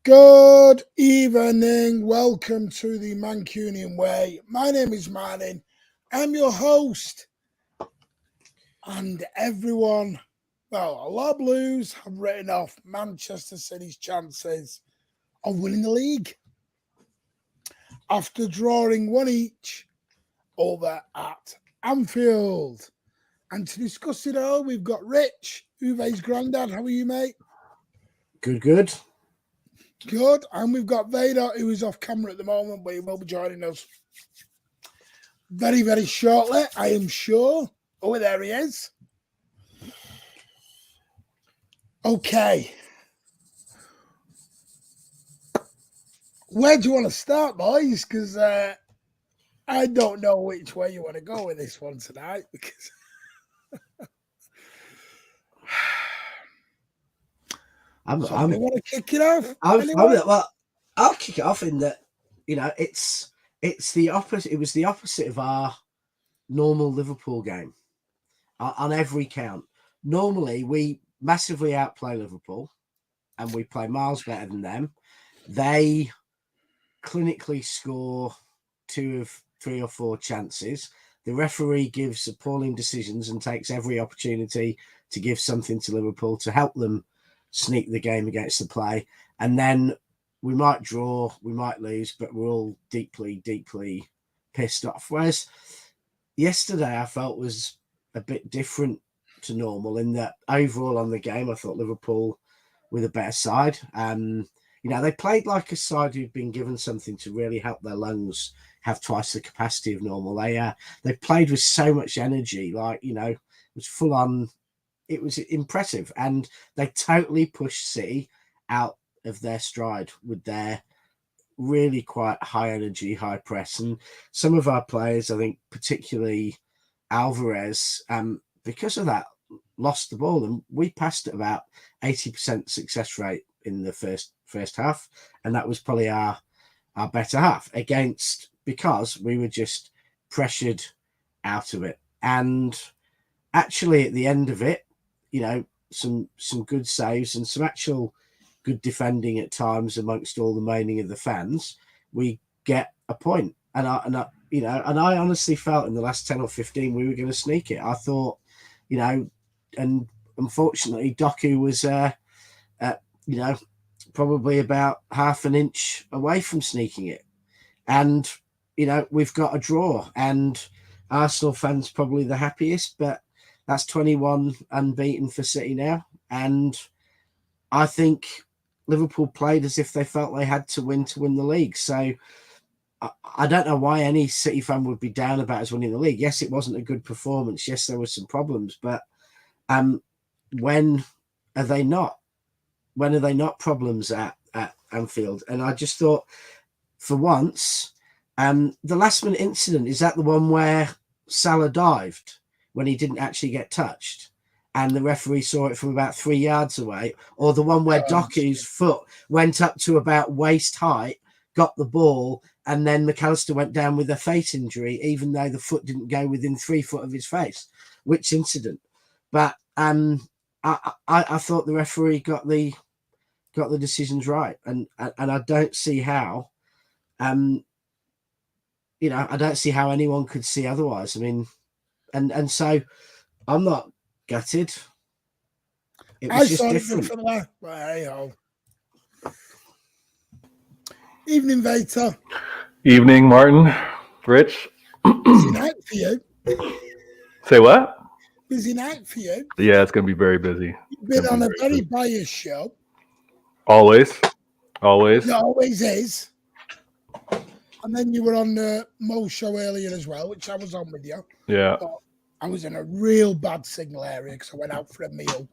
Good evening. Welcome to the Mancunian Way. My name is Martin. I'm your host. And everyone, well, a lot of Blues have written off Manchester City's chances of winning the league after drawing one each over at Anfield. And to discuss it all, we've got Rich, Uwe's granddad. How are you, mate? Good. Good. And we've got Vader, who is off camera at the moment, but he will be joining us very, very shortly, I am sure. Oh, there he is. Okay. Where do you want to start, boys? Because I don't know which way you want to go with this one tonight. Because I want to kick it off. I'll kick it off in that, it's the opposite. It was the opposite of our normal Liverpool game on every count. Normally, we massively outplay Liverpool, and we play miles better than them. They clinically score 2 of 3 or 4 chances. The referee gives appalling decisions and takes every opportunity to give something to Liverpool to help them sneak the game against the play. And then we might draw, we might lose, but we're all deeply, deeply pissed off. Whereas yesterday I felt was a bit different to normal in that overall on the game, I thought Liverpool were the better side. They played like a side who'd been given something to really help their lungs have twice the capacity of normal. They played with so much energy, it was full on. It was impressive, and they totally pushed City out of their stride with their really quite high energy, high press. And some of our players, I think, particularly Alvarez, because of that, lost the ball, and we passed at about 80% success rate in the first half, and that was probably our better half because we were just pressured out of it. And actually, at the end of it, some good saves and some actual good defending at times amongst all the moaning of the fans, we get a point. And I honestly felt in the last 10 or 15 we were going to sneak it. I thought, and unfortunately Doku was probably about half an inch away from sneaking it. And we've got a draw, and Arsenal fans probably the happiest, but that's 21 unbeaten for City now. And I think Liverpool played as if they felt they had to win the league. So I don't know why any City fan would be down about us winning the league. Yes, it wasn't a good performance. Yes, there were some problems. But when are they not? When are they not problems at Anfield? And I just thought, for once, the last-minute incident, is that the one where Salah dived when he didn't actually get touched and the referee saw it from about 3 yards away, or the one where Doku's foot went up to about waist height, got the ball, and then McAllister went down with a face injury, even though the foot didn't go within 3 foot of his face? Which incident? But I thought the referee got the decisions right, and I don't see how, I don't see how anyone could see otherwise. I mean, and so I'm not gutted. It was just different. Evening, Vader. Evening, Martin. Rich. Busy night for you. Say what? Busy night for you. Yeah, it's going to be very busy. You've been on a very biased show. Always. It always is. And then you were on Mo's show earlier as well, which I was on with you. Yeah. But I was in a real bad signal area because I went out for a meal.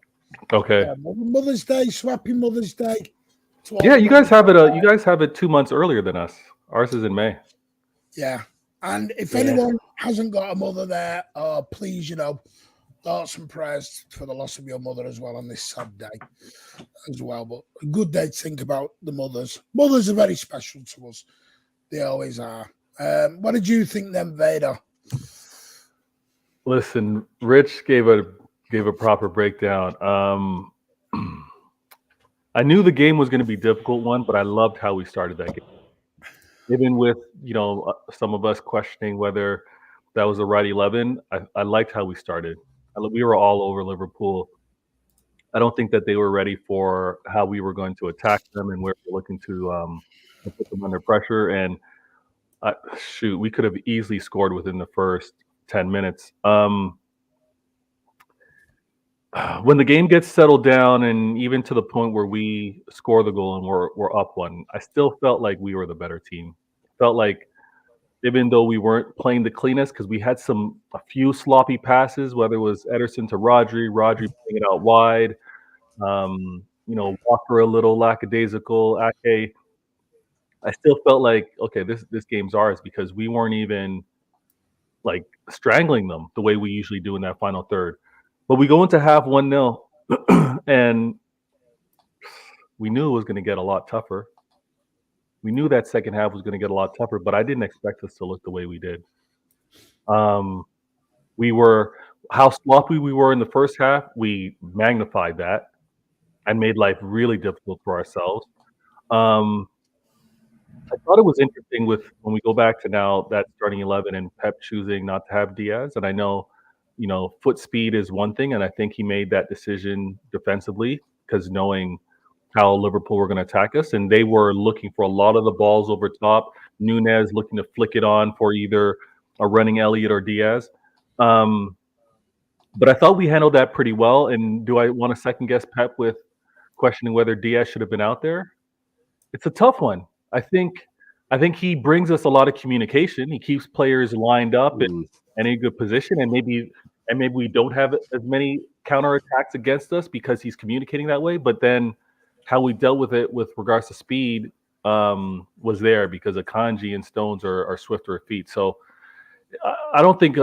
Okay. Mother's Day, swapping Mother's Day. Yeah, you guys have it. You guys have it 2 months earlier than us. Ours is in May. Yeah, and if anyone hasn't got a mother there, please, thoughts and prayers for the loss of your mother as well on this sad day as well. But a good day to think about the mothers. Mothers are very special to us. They always are. What did you think then, Vader? Listen, Rich gave a proper breakdown. I knew the game was going to be a difficult one, but I loved how we started that game. Even with, some of us questioning whether that was the right 11, I liked how we started. We were all over Liverpool. I don't think that they were ready for how we were going to attack them and where we're looking to put them under pressure. And we could have easily scored within the first 10 minutes. When the game gets settled down, and even to the point where we score the goal and we're up one, I still felt like we were the better team. Felt like even though we weren't playing the cleanest, because we had a few sloppy passes, whether it was Ederson to Rodri playing it out wide, Walker a little lackadaisical, Ake. I still felt like, okay, this game's ours, because we weren't even like strangling them the way we usually do in that final third. But we go into half 1-0, and we knew it was going to get a lot tougher. We knew that second half was going to get a lot tougher, but I didn't expect us to look the way we did. How sloppy we were in the first half, we magnified that and made life really difficult for ourselves. I thought it was interesting when we go back to now that starting 11 and Pep choosing not to have Diaz. And I know, foot speed is one thing, and I think he made that decision defensively, because knowing how Liverpool were going to attack us, and they were looking for a lot of the balls over top. Nunez looking to flick it on for either a running Elliott or Diaz. But I thought we handled that pretty well. And do I want to second guess Pep with questioning whether Diaz should have been out there? It's a tough one. I think he brings us a lot of communication. He keeps players lined up in any good position, and maybe we don't have as many counterattacks against us because he's communicating that way. But then how we dealt with it with regards to speed was there, because Akanji and Stones are swifter of feet. So I don't think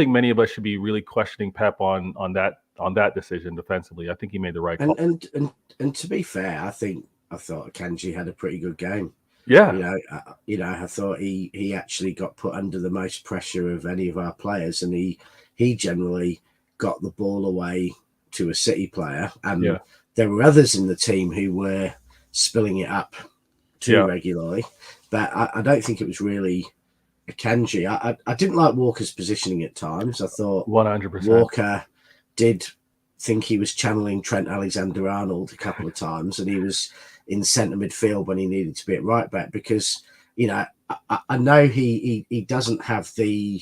many of us should be really questioning Pep on that decision defensively. I think he made the right call. And to be fair, I thought Akanji had a pretty good game. Yeah, I thought he actually got put under the most pressure of any of our players, and he generally got the ball away to a City player. And there were others in the team who were spilling it up too regularly, but I don't think it was really Akanji. I didn't like Walker's positioning at times. I thought 100%. Walker did think he was channeling Trent Alexander-Arnold a couple of times, and he was in centre midfield when he needed to be at right back, because I know he doesn't have the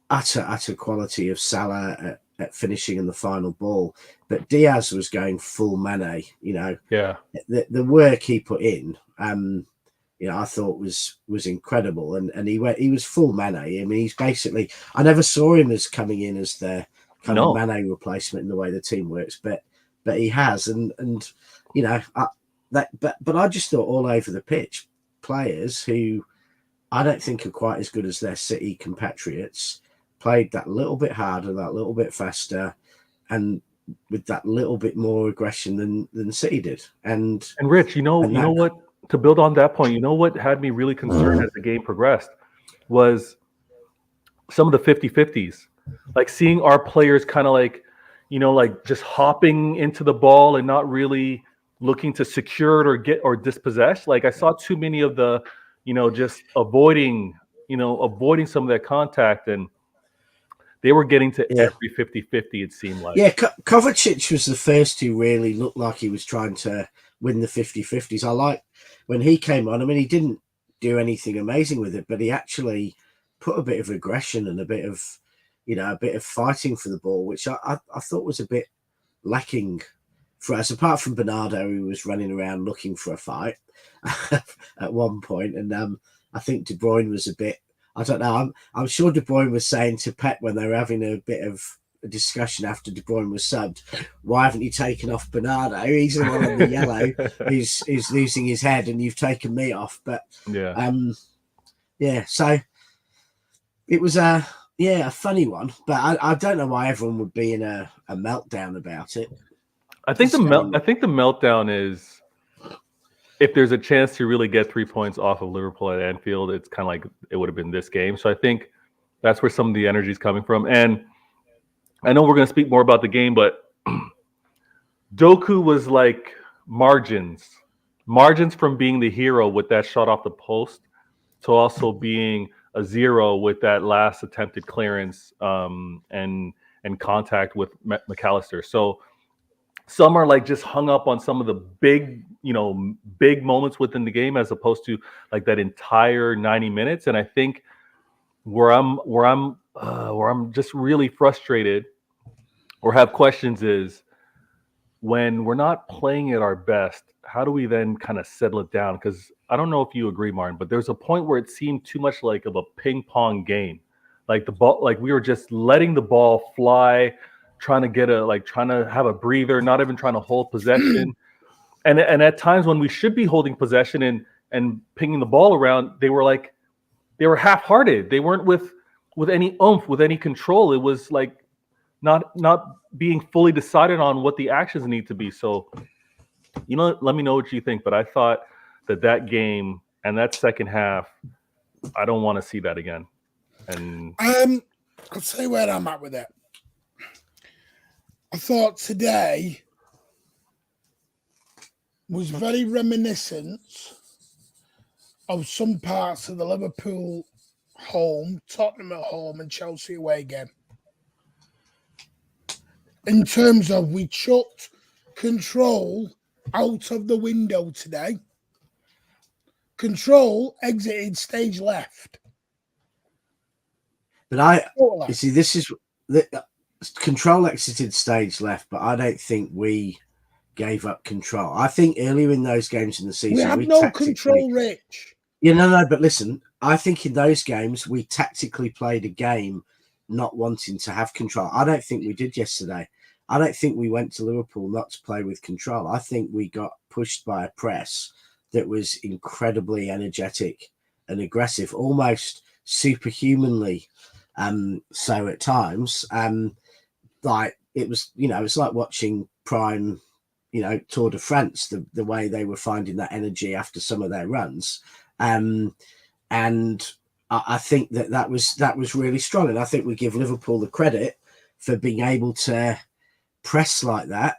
utter quality of Salah at finishing in the final ball, but Diaz was going full Mane. The work he put in, I thought was incredible, and he was full Mane. I mean, he's basically, I never saw him as coming in as the kind of Mane replacement in the way the team works, but he has, but I just thought all over the pitch, players who I don't think are quite as good as their City compatriots played that little bit harder, that little bit faster, and with that little bit more aggression than City did. And Rich, you know what? To build on that point, what had me really concerned as the game progressed was some of the 50-50s, like seeing our players kind of like just hopping into the ball and not really looking to secure it or dispossess. Like I saw too many of the, just avoiding some of that contact, and they were getting to every 50-50, it seemed like. Yeah, Kovacic was the first who really looked like he was trying to win the 50-50s. I like when he came on. I mean, he didn't do anything amazing with it, but he actually put a bit of aggression and a bit of fighting for the ball, which I thought was a bit lacking for us, apart from Bernardo, who was running around looking for a fight at one point. And I think De Bruyne was a bit, I don't know, I'm sure De Bruyne was saying to Pep when they were having a bit of a discussion after De Bruyne was subbed, why haven't you taken off Bernardo? He's the one on the yellow who's losing his head, and you've taken me off. But so it was a funny one, but I don't know why everyone would be in a meltdown about it. I think the meltdown is, if there's a chance to really get 3 points off of Liverpool at Anfield, it's kind of like it would have been this game. So I think that's where some of the energy is coming from. And I know we're going to speak more about the game, but Doku was like margins from being the hero with that shot off the post to also being a zero with that last attempted clearance and contact with McAllister. So some are like just hung up on some of the big moments within the game as opposed to like that entire 90 minutes. And I think where I'm just really frustrated or have questions is when we're not playing at our best, how do we then kind of settle it down? Because I don't know if you agree, Martin, but there's a point where it seemed too much like of a ping pong game. Like the ball, like we were just letting the ball fly, trying to have a breather, not even trying to hold possession. And at times when we should be holding possession and pinging the ball around, they were half-hearted. They weren't with any oomph, with any control. It was like not being fully decided on what the actions need to be. So, let me know what you think. But I thought that game and that second half, I don't want to see that again. And I'll tell you where I'm at with it. I thought today was very reminiscent of some parts of the Liverpool home, Tottenham at home, and Chelsea away game. In terms of we chucked control out of the window today. Control exited stage left. But you see, this is the control exited stage left, but I don't think we gave up control. I think earlier in those games in the season, we had no control, Rich. No, but listen, I think in those games we tactically played a game not wanting to have control. I don't think we did yesterday. I don't think we went to Liverpool not to play with control. I think we got pushed by a press that was incredibly energetic and aggressive, almost superhumanly so at times. Like it was, it's like watching prime, Tour de France, the way they were finding that energy after some of their runs. And I think that was really strong. And I think we give Liverpool the credit for being able to press like that,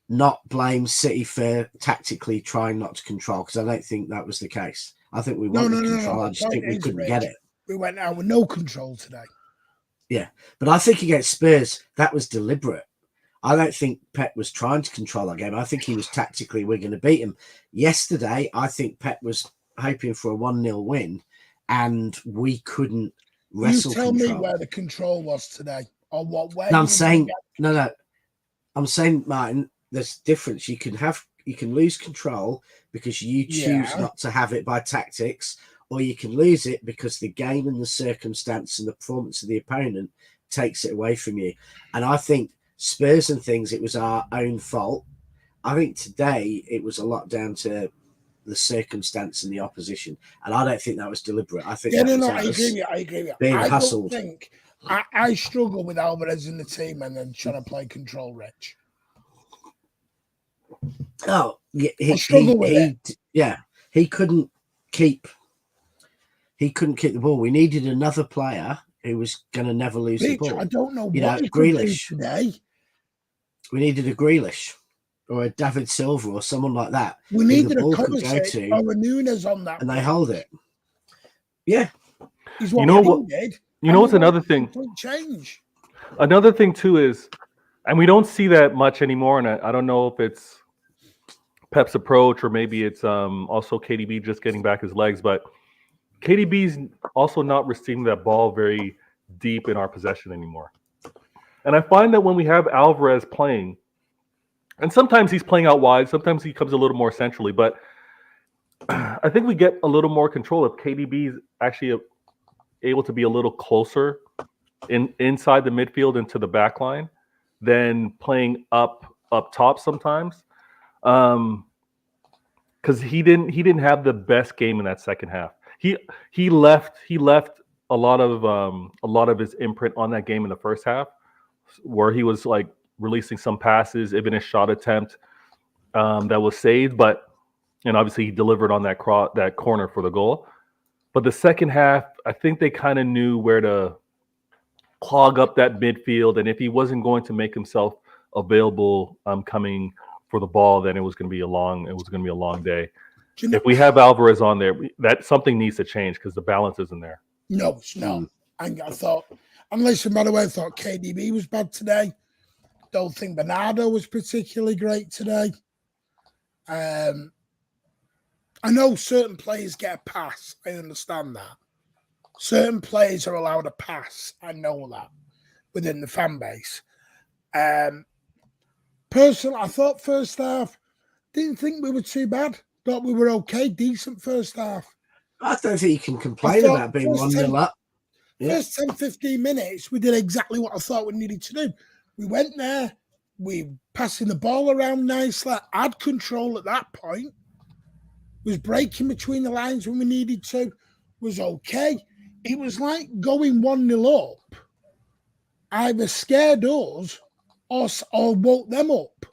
not blame City for tactically trying not to control, because I don't think that was the case. I think we wanted control. I just think we couldn't get it. We went out with no control today. Yeah, but I think against Spurs, that was deliberate. I don't think Pep was trying to control that game. I think he was tactically, we're going to beat him. Yesterday, I think Pep was hoping for a 1-0 win, and we couldn't wrestle control. You tell me where the control was today, or what way. No, I'm saying, I'm saying, Martin, there's a difference. You can lose control because you choose not to have it by tactics, or you can lose it because the game and the circumstance and the performance of the opponent takes it away from you. And I think Spurs and things, it was our own fault. I think today it was a lot down to the circumstance and the opposition, and I don't think that was deliberate. I think I agree with you. Being I hustled. Don't think I struggle with Alvarez in the team and then trying to play control, Rich. Oh, yeah, I struggle with it. Yeah, he couldn't keep the ball. We needed another player who was going to never lose the ball. I don't know what Grealish today. We needed a Grealish or a David Silva or someone like that. We needed a Kovacic or a Nunes on that, and they hold it. Yeah, you know what? You know what's another thing? Change. Another thing too is, and we don't see that much anymore. And I don't know if it's Pep's approach or maybe it's also KDB just getting back his legs, but KDB's also not receiving that ball very deep in our possession anymore. And I find that when we have Alvarez playing, and sometimes he's playing out wide, sometimes he comes a little more centrally, but I think we get a little more control if KDB's actually able to be a little closer inside the midfield into the back line than playing up top sometimes. Because he didn't have the best game in that second half. He left a lot of his imprint on that game in the first half, where he was like releasing some passes, even a shot attempt that was saved, and obviously he delivered on that corner for the goal. But the second half, I think they kind of knew where to clog up that midfield, and if he wasn't going to make himself available coming for the ball, then it was going to be a long day. You know, If we have Alvarez on there, that something needs to change because the balance isn't there. no, it's not. And I thought, and listen, by the way, I thought KDB was bad today. Don't think Bernardo was particularly great today. I know certain players get a pass. I understand that. Certain players are allowed a pass. I know that within the fan base. Personally, I thought first half, didn't think we were too bad. Thought we were okay, decent first half. I don't think you can complain about being 1-0 up. First 10, 15 minutes, we did exactly what I thought we needed to do. We went there, we passing the ball around nicely, had control at that point, was breaking between the lines when we needed to, was okay. It was like going 1-0 up, either scared us or woke them up.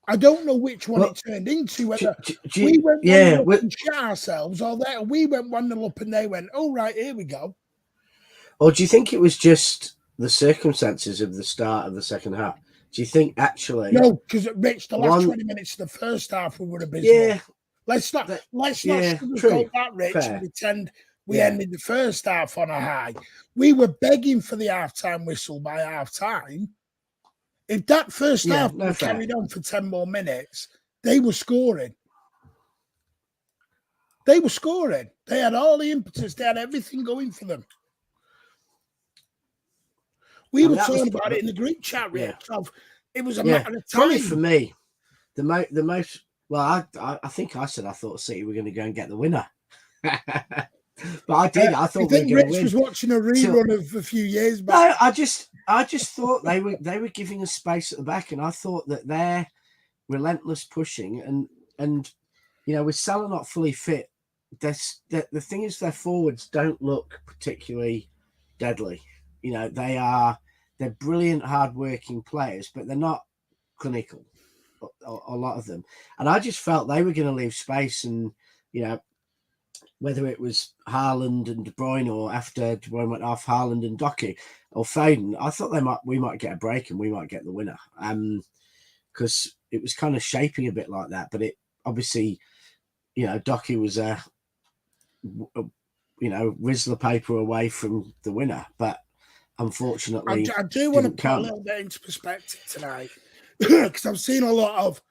I don't know which one it turned into, whether we went 1-0 up and shit ourselves, or we went 1-0 up and they went, oh, right, here we go. Or do you think it was just the circumstances of the start of the second half? Do you think actually... No, because Rich, the last 20 minutes of the first half, we were abysmal. Yeah. Let's not sugarcoat that, Rich, and pretend we ended the first half on a high. We were begging for the half-time whistle by half-time. If that first half carried on for 10 more minutes, they were scoring. They were scoring. They had all the impetus. They had everything going for them. We were talking about it in the group chat, Rich. It was a matter of time. Probably for me, the most. Well, I think I said I thought City were going to go and get the winner, but I did. I thought we were going to win. Rich was watching a rerun of a few years back. No, I just thought they were giving us space at the back, and I thought that their relentless pushing and with Salah not fully fit, the thing is their forwards don't look particularly deadly. They're brilliant, hard-working players, but they're not clinical, a lot of them. And I just felt they were going to leave space, and whether it was Haaland and De Bruyne, or after De Bruyne went off, Haaland and Doku or Foden, I thought we might get a break and we might get the winner, because it was kind of shaping a bit like that. But it obviously, Doku was a Rizzler paper away from the winner, but unfortunately, I do want to put a little bit into perspective tonight, because I've seen a lot of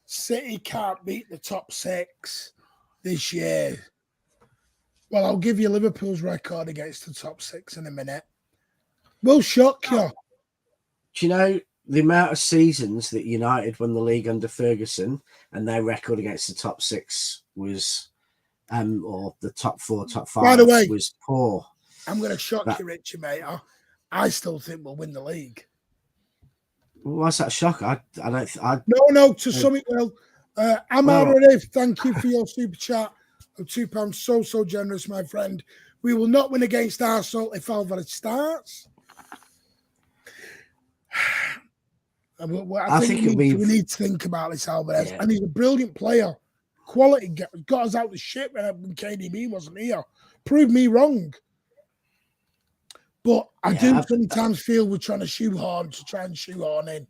City can't beat the top 6 this year. Well, I'll give you Liverpool's record against the top 6 in a minute. Will shock you. Do you know the amount of seasons that United won the league under Ferguson and their record against the top 6 was, or the top 4, top 5, by the way, was poor? I'm going to shock you, Richie, mate. I still think we'll win the league. What's that shock? I don't. No, to some it will. Amar Arif, thank you for your super chat of £2. So generous, my friend. We will not win against Arsenal if Alvarez starts. I think we need to think about this Alvarez, and he's a brilliant player. Quality got us out the shit when KDB wasn't here. Prove me wrong. But I do sometimes feel we're trying to try and shoehorn in.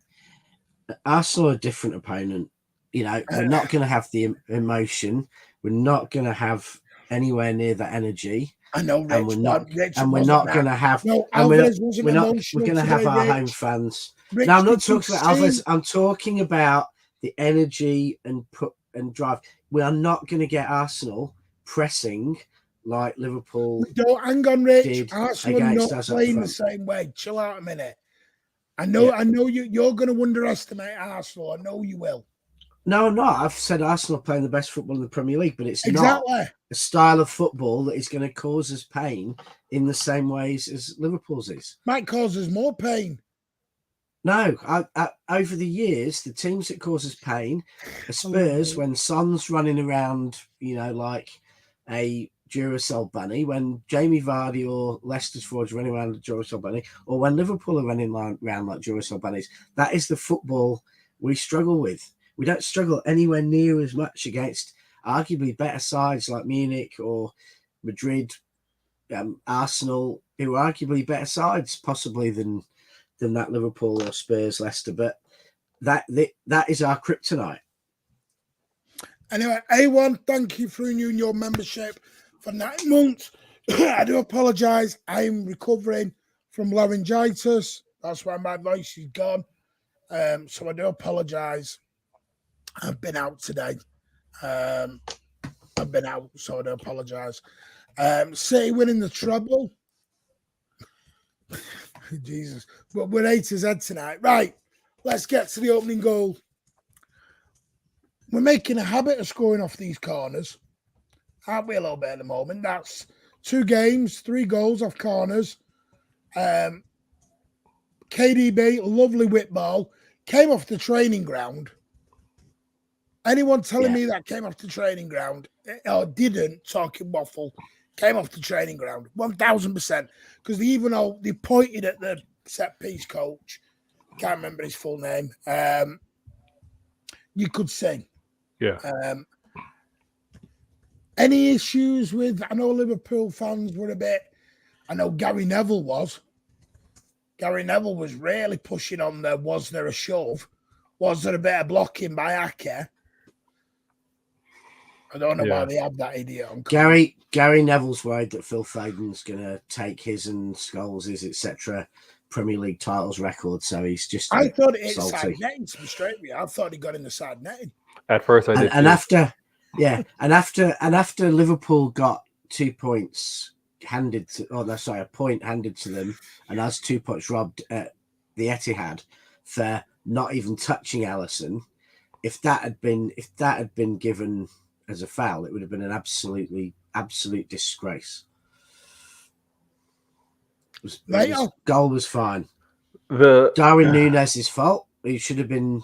Arsenal are a different opponent. We're not going to have the emotion. We're not going to have anywhere near the energy. I know, Rich, and we're not going to have. No, we're going to have our home fans. Rich, now, I'm not talking about Alvarez. I'm talking about the energy and drive. We are not going to get Arsenal pressing like Liverpool. Don't hang on, Rich. Arsenal are not playing the same way. Chill out a minute. I know you're going to underestimate Arsenal. I know you will. No, I'm not. I've said Arsenal playing the best football in the Premier League, but it's not a style of football that is going to cause us pain in the same ways as Liverpool's is. Might cause us more pain. No, over the years, the teams that cause us pain are Spurs when Son's running around, like a Duracell bunny, when Jamie Vardy or Leicester's forwards running around a Duracell bunny, or when Liverpool are running around like Duracell bunnies. That is the football we struggle with. We don't struggle anywhere near as much against arguably better sides like Munich or Madrid, Arsenal, who are arguably better sides possibly than that Liverpool or Spurs, Leicester. But that is our kryptonite. Anyway, A1, thank you for renewing your membership for 9 months. I do apologise. I'm recovering from laryngitis. That's why my voice is gone. So I do apologise. I've been out today. I've been out, so I do apologise. City winning the treble. Jesus. But we're A to Z tonight. Right. Let's get to the opening goal. We're making a habit of scoring off these corners, aren't we, a little bit at the moment? That's 2 games, 3 goals off corners. KDB, lovely whip ball, came off the training ground. Anyone telling me that came off the training ground or didn't, talking waffle, came off the training ground, 1000%. Because they pointed at the set piece coach, can't remember his full name. You could see. Yeah. Any issues with? I know Liverpool fans were a bit. I know Gary Neville was. Gary Neville was really pushing on the. Was there a shove? Was there a bit of blocking by Ake? I don't know why they have that idiot on. Gary Neville's worried that Phil Foden's going to take his and Scholes' etc. Premier League titles record, so he's just. I thought it side netting, to be straight with you. I thought he got in the side netting. At first, I did. And after Liverpool got 2 points handed to, a point handed to them, and as 2 points robbed at the Etihad for not even touching Alisson. If that had been given as a foul, it would have been an absolute disgrace. Goal was fine. Darwin Núñez's fault. He should have been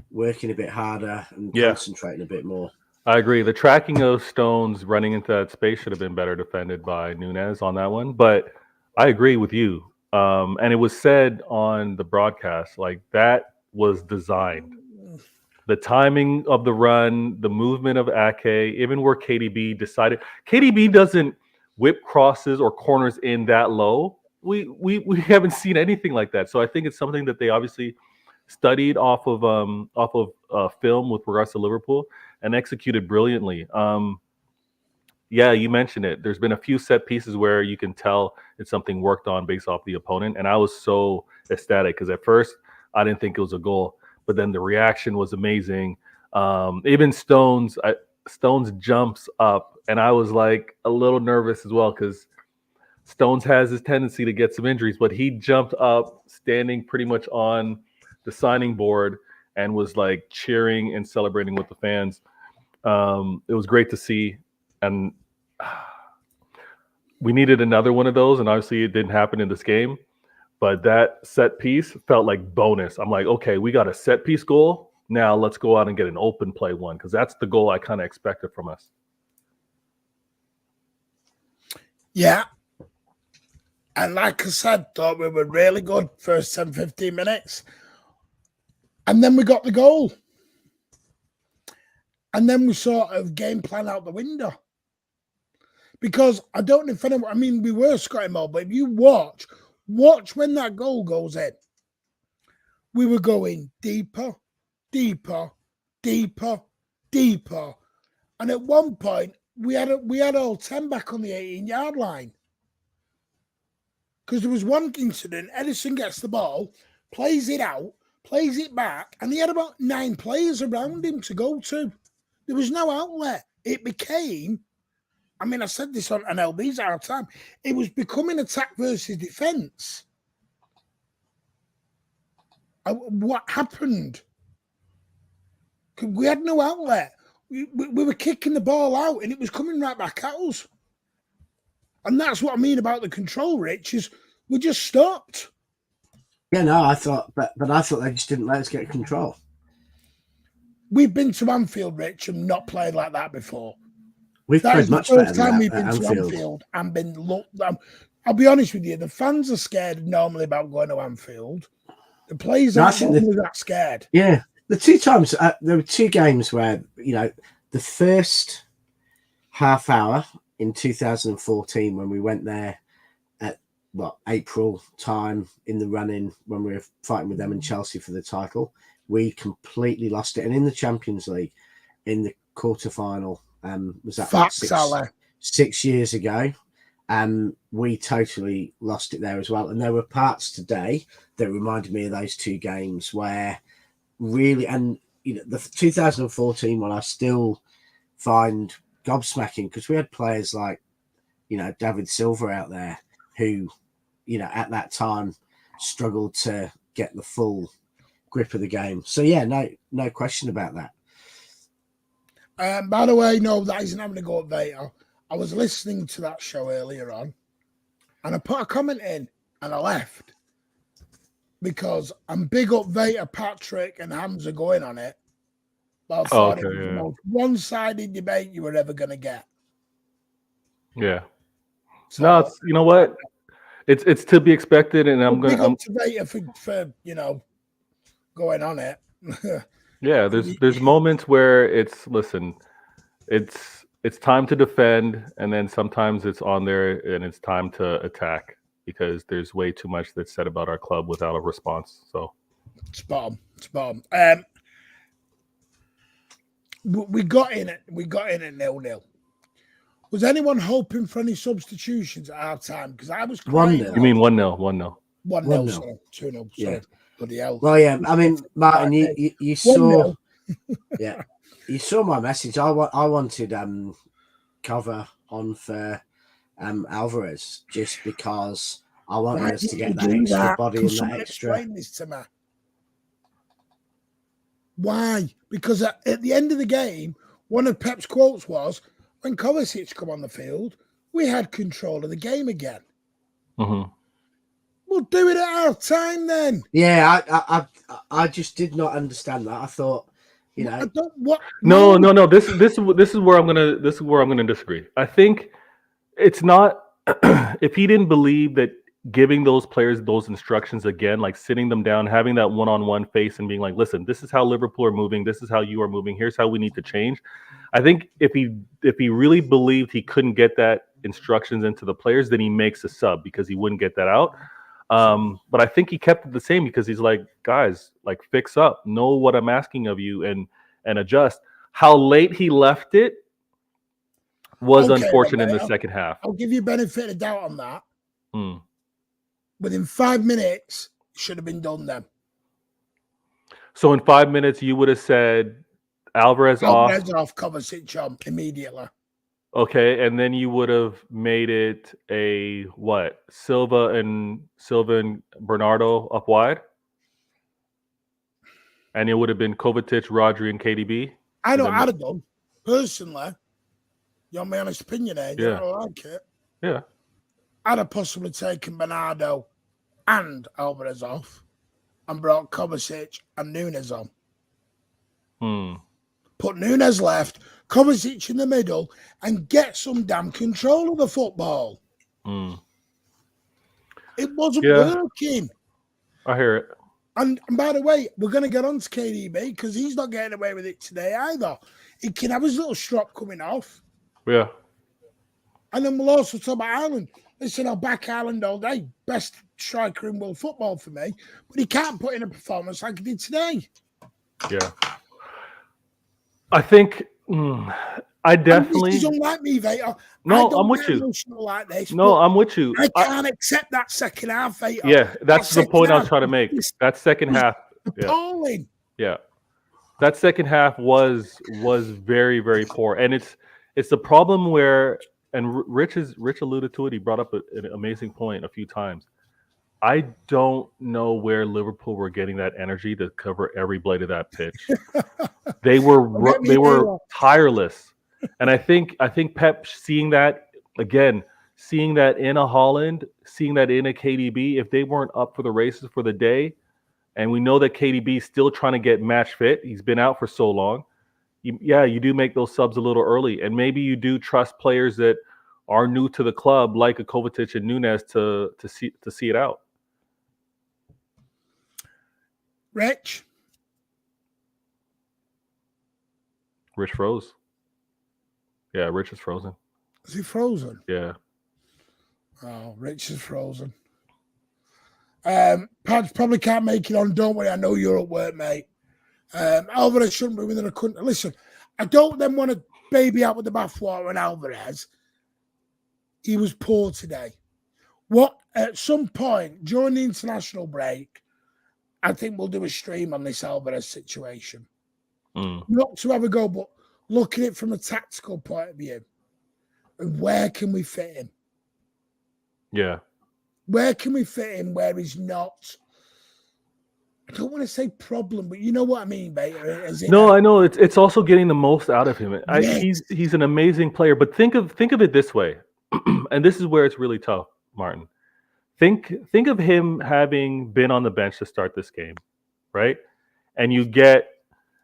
working a bit harder and concentrating a bit more. I agree. The tracking of Stones running into that space should have been better defended by Núñez on that one. But I agree with you. And it was said on the broadcast, that was designed. The timing of the run, the movement of Ake, even where KDB decided. KDB doesn't whip crosses or corners in that low. We haven't seen anything like that. So I think it's something that they obviously studied off of film with regards to Liverpool and executed brilliantly. You mentioned it. There's been a few set pieces where you can tell it's something worked on based off the opponent. And I was so ecstatic because at first I didn't think it was a goal, but then the reaction was amazing. Even Stones jumps up, and I was a little nervous as well because Stones has his tendency to get some injuries, but he jumped up standing pretty much on the signing board and was cheering and celebrating with the fans. It was great to see, and we needed another one of those, and obviously it didn't happen in this game, but that set piece felt like bonus. I'm okay, we got a set piece goal. Now let's go out and get an open play one, because that's the goal I kind of expected from us. Yeah. And like I said, thought we were really good first 10, 15 minutes. And then we got the goal. And then we sort of game plan out the window. Because I don't know if anyone, we were scoring more, but if you watch when that goal goes in, we were going deeper, deeper, deeper, deeper. And at one point, we had all 10 back on the 18-yard line. Because there was one incident, Edison gets the ball, plays it out, plays it back, and he had about 9 players around him to go to. There was no outlet. It became, I said this on LB's our time, it was becoming attack versus defence. What happened? We had no outlet. We were kicking the ball out, and it was coming right back at us. And that's what I mean about the control, Rich, is we just stopped. Yeah, no, I thought, but I thought they just didn't let us get control. We've been to Anfield, Rich, and not played like that before. We've played much better than that we've been to Anfield and been looked. I'll be honest with you, the fans are scared normally about going to Anfield. The players aren't normally that scared. Yeah, the 2 times there were 2 games where the first half hour in 2014 when we went there April time in the running when we were fighting with them and Chelsea for the title. We completely lost it. And in the Champions League, in the quarterfinal, was that 6 years ago? We totally lost it there as well. And there were parts today that reminded me of those two games where really, and the 2014 one I still find gobsmacking, because we had players like, David Silva out there who, at that time struggled to get the full grip of the game. So yeah, no question about that. By the way, no, that isn't having to go up Vader. I was listening to that show earlier on, and I put a comment in, and I left because I'm big up Vader, Patrick, and Hamza going on it. But I thought it was the most one-sided debate you were ever going to get. Yeah. So, no, it's, you know what? It's to be expected, and I'm to Vader for going on it. Yeah, there's moments where it's time to defend, and then sometimes it's on there and it's time to attack because there's way too much that's said about our club without a response. So spot on. We got in at 0-0. Was anyone hoping for any substitutions at our time? Because I was crying. 1-0. You mean 1-0? 1-0. 1-0. Sorry, 2-0. Yeah. Bloody hell. Well, yeah. I mean, Martin, you saw. Yeah, you saw my message. I wanted cover on for Alvarez just because I wanted us to get that extra body and that extra. Explain this to me. Why? Because at the end of the game, one of Pep's quotes was, when Kovacic come on the field, we had control of the game again. Mm-hmm. We'll do it at our time then. Yeah, I just did not understand that. I thought, I don't, what? No. This is where I'm gonna disagree. I think it's not if he didn't believe that giving those players those instructions again, like sitting them down, having that one-on-one face and being like, listen, this is how Liverpool are moving, this is how you are moving, here's how we need to change. I think if he really believed he couldn't get that instructions into the players, then he makes a sub because he wouldn't get that out. But I think he kept it the same because he's like, guys, like fix up, know what I'm asking of you and adjust. How late he left it was unfortunate in the second half. I'll give you benefit of doubt on that. Within 5 minutes, should have been done then. So in 5 minutes, you would have said Alvarez off, Kovacic on immediately. Okay, and then you would have made it a what? Silva and Bernardo up wide, and it would have been Kovacic, Rodri, and KDB. I'd have done personally. You want my honest opinion, eh? Yeah, I like it. Yeah, I'd have possibly taken Bernardo and Alvarez off, and brought Kovacic and Nunes on. Put Nunes left, Kovacic in the middle, and get some damn control of the football. It wasn't working. I hear it. And by the way, we're going to get on to KDB because he's not getting away with it today either. He can have his little strop coming off. Yeah. And then we'll also talk about Ireland. Listen, I'll back Ireland all day. Best striker in world football for me. But he can't put in a performance like he did today. Yeah. I think I definitely. This is unlike me, Vader. No, I'm with you. Like this, no, I'm with you. I can't accept that second half, Vader. Yeah, that's the point I was trying to make. That second half. Appalling. Yeah. That second half was very, very poor. And it's the problem where, and Rich alluded to it, he brought up an amazing point a few times. I don't know where Liverpool were getting that energy to cover every blade of that pitch. They were tireless, and I think Pep seeing that again, seeing that in a Holland, seeing that in a KDB, if they weren't up for the races for the day, and we know that KDB is still trying to get match fit. He's been out for so long. You do make those subs a little early, and maybe you do trust players that are new to the club, like a Kovacic and Nunes, to see it out. Rich froze. Yeah, Rich is frozen. Is he frozen? Yeah. Oh, Rich is frozen. Probably can't make it on. Don't worry, I know you're at work, mate. Alvarez shouldn't be within a country. Listen, I don't then want to baby out with the bathwater on Alvarez. He was poor today. What at some point during the international break, I think we'll do a stream on this Alvarez situation. Not to have a go, but look at it from a tactical point of view. And where can we fit him? Yeah. Where can we fit him where he's not? I don't want to say problem, but you know what I mean, mate. No, I know it's also getting the most out of him. Yes. He's an amazing player, but think of it this way, and this is where it's really tough, Martin. Think of him having been on the bench to start this game, right? And you get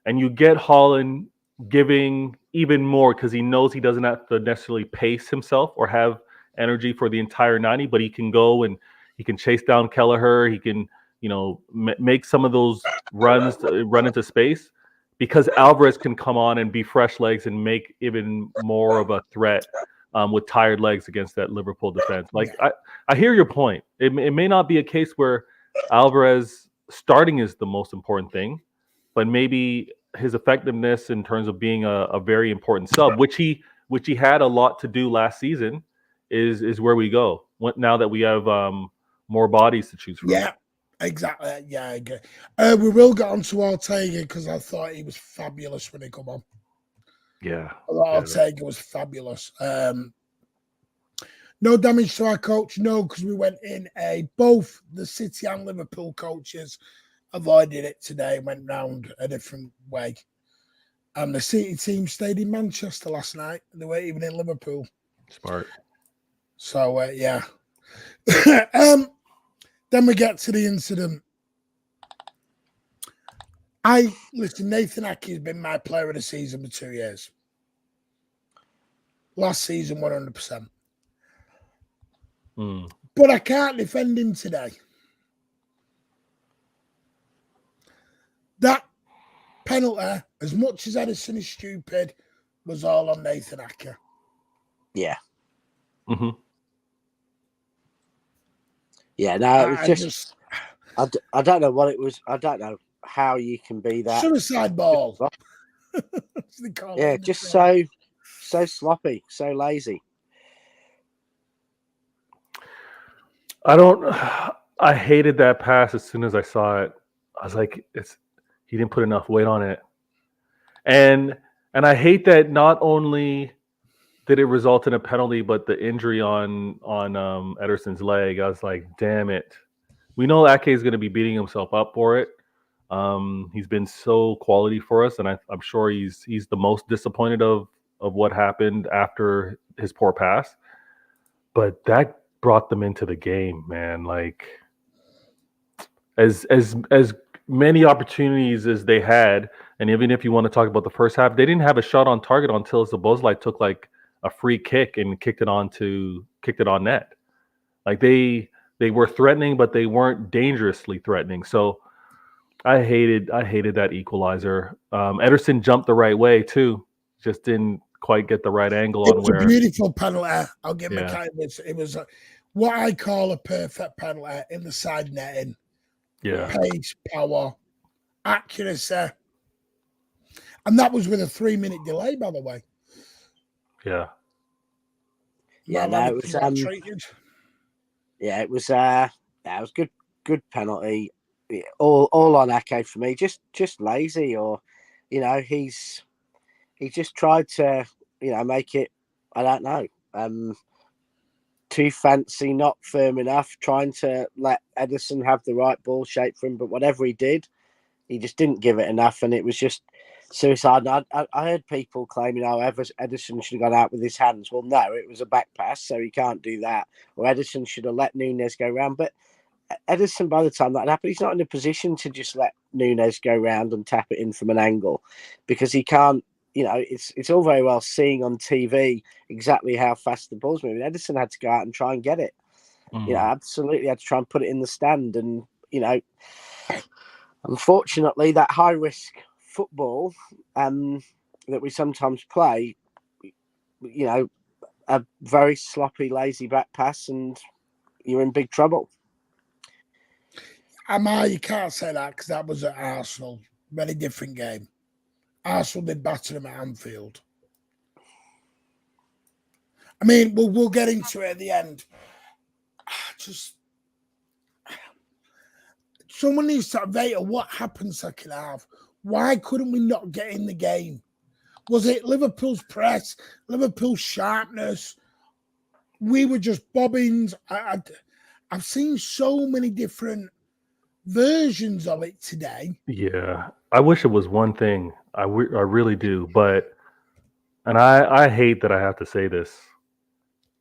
Haaland giving even more because he knows he doesn't have to necessarily pace himself or have energy for the entire 90, but he can go and he can chase down Kelleher. He can, make some of those runs run into space because Alvarez can come on and be fresh legs and make even more of a threat with tired legs against that Liverpool defense. Like, I hear your point. It may not be a case where Alvarez starting is the most important thing, but maybe his effectiveness in terms of being a very important sub, which he had a lot to do last season, is where we go now that we have more bodies to choose from. Yeah, exactly. Yeah, I agree. We will get on to Ortega because I thought he was fabulous when he come on. Yeah. Ortega was fabulous. No damage to our coach, no, because we went in both the City and Liverpool coaches avoided it today, went round a different way. And the City team stayed in Manchester last night. They weren't even in Liverpool. Smart. So, yeah. Then we get to the incident. Listen, Nathan Ake has been my player of the season for 2 years. Last season, 100%. But I can't defend him today. That penalty, as much as Edison is stupid, was all on Nathan Ake. Yeah. Mm-hmm. Yeah, no, it was just I don't know what it was. I don't know how you can be that. Suicide ball. Yeah, just so sloppy, so lazy. I hated that pass as soon as I saw it. I was like, he didn't put enough weight on it. And I hate that not only did it result in a penalty, but the injury on Ederson's leg. I was like, damn it. We know Ake is going to be beating himself up for it. He's been so quality for us, and I'm sure he's the most disappointed of what happened after his poor pass. But that brought them into the game, man. Like, as many opportunities as they had, and even if you want to talk about the first half, they didn't have a shot on target until Szoboszlai took like a free kick and kicked it on net. Like they were threatening, but they weren't dangerously threatening. So I hated that equalizer. Ederson jumped the right way too, just didn't quite get the right angle on where. It was a beautiful penalty. I'll give him a kind. It was what I call a perfect penalty in the side netting. Yeah, pace, power, accuracy, and that was with a 3-minute delay, by the way. Yeah. Yeah, no, it was. Yeah, it was good penalty. All on Ake for me. Just lazy, or he just tried to make it. I don't know. Too fancy, not firm enough. Trying to let Ederson have the right ball shape for him, but whatever he did, he just didn't give it enough, and it was just suicide. I heard people claiming, Ederson should have gone out with his hands. Well, no, it was a back pass, so he can't do that. Or Ederson should have let Nunes go round. But Ederson, by the time that happened, he's not in a position to just let Nunes go round and tap it in from an angle, because he can't. It's all very well seeing on TV exactly how fast the ball's moving. Ederson had to go out and try and get it. Absolutely had to try and put it in the stand. And, unfortunately, that high-risk football that we sometimes play, a very sloppy, lazy back pass, and you're in big trouble. You can't say that because that was at Arsenal. Very different game. Arsenal did batter them at Anfield. I mean, we'll get into it at the end. Someone needs to update what happened second half. Why couldn't we not get in the game? Was it Liverpool's press, Liverpool's sharpness? We were just bobbins. I've seen so many different versions of it today. Yeah, I wish it was one thing. I really do. But, and I hate that I have to say this,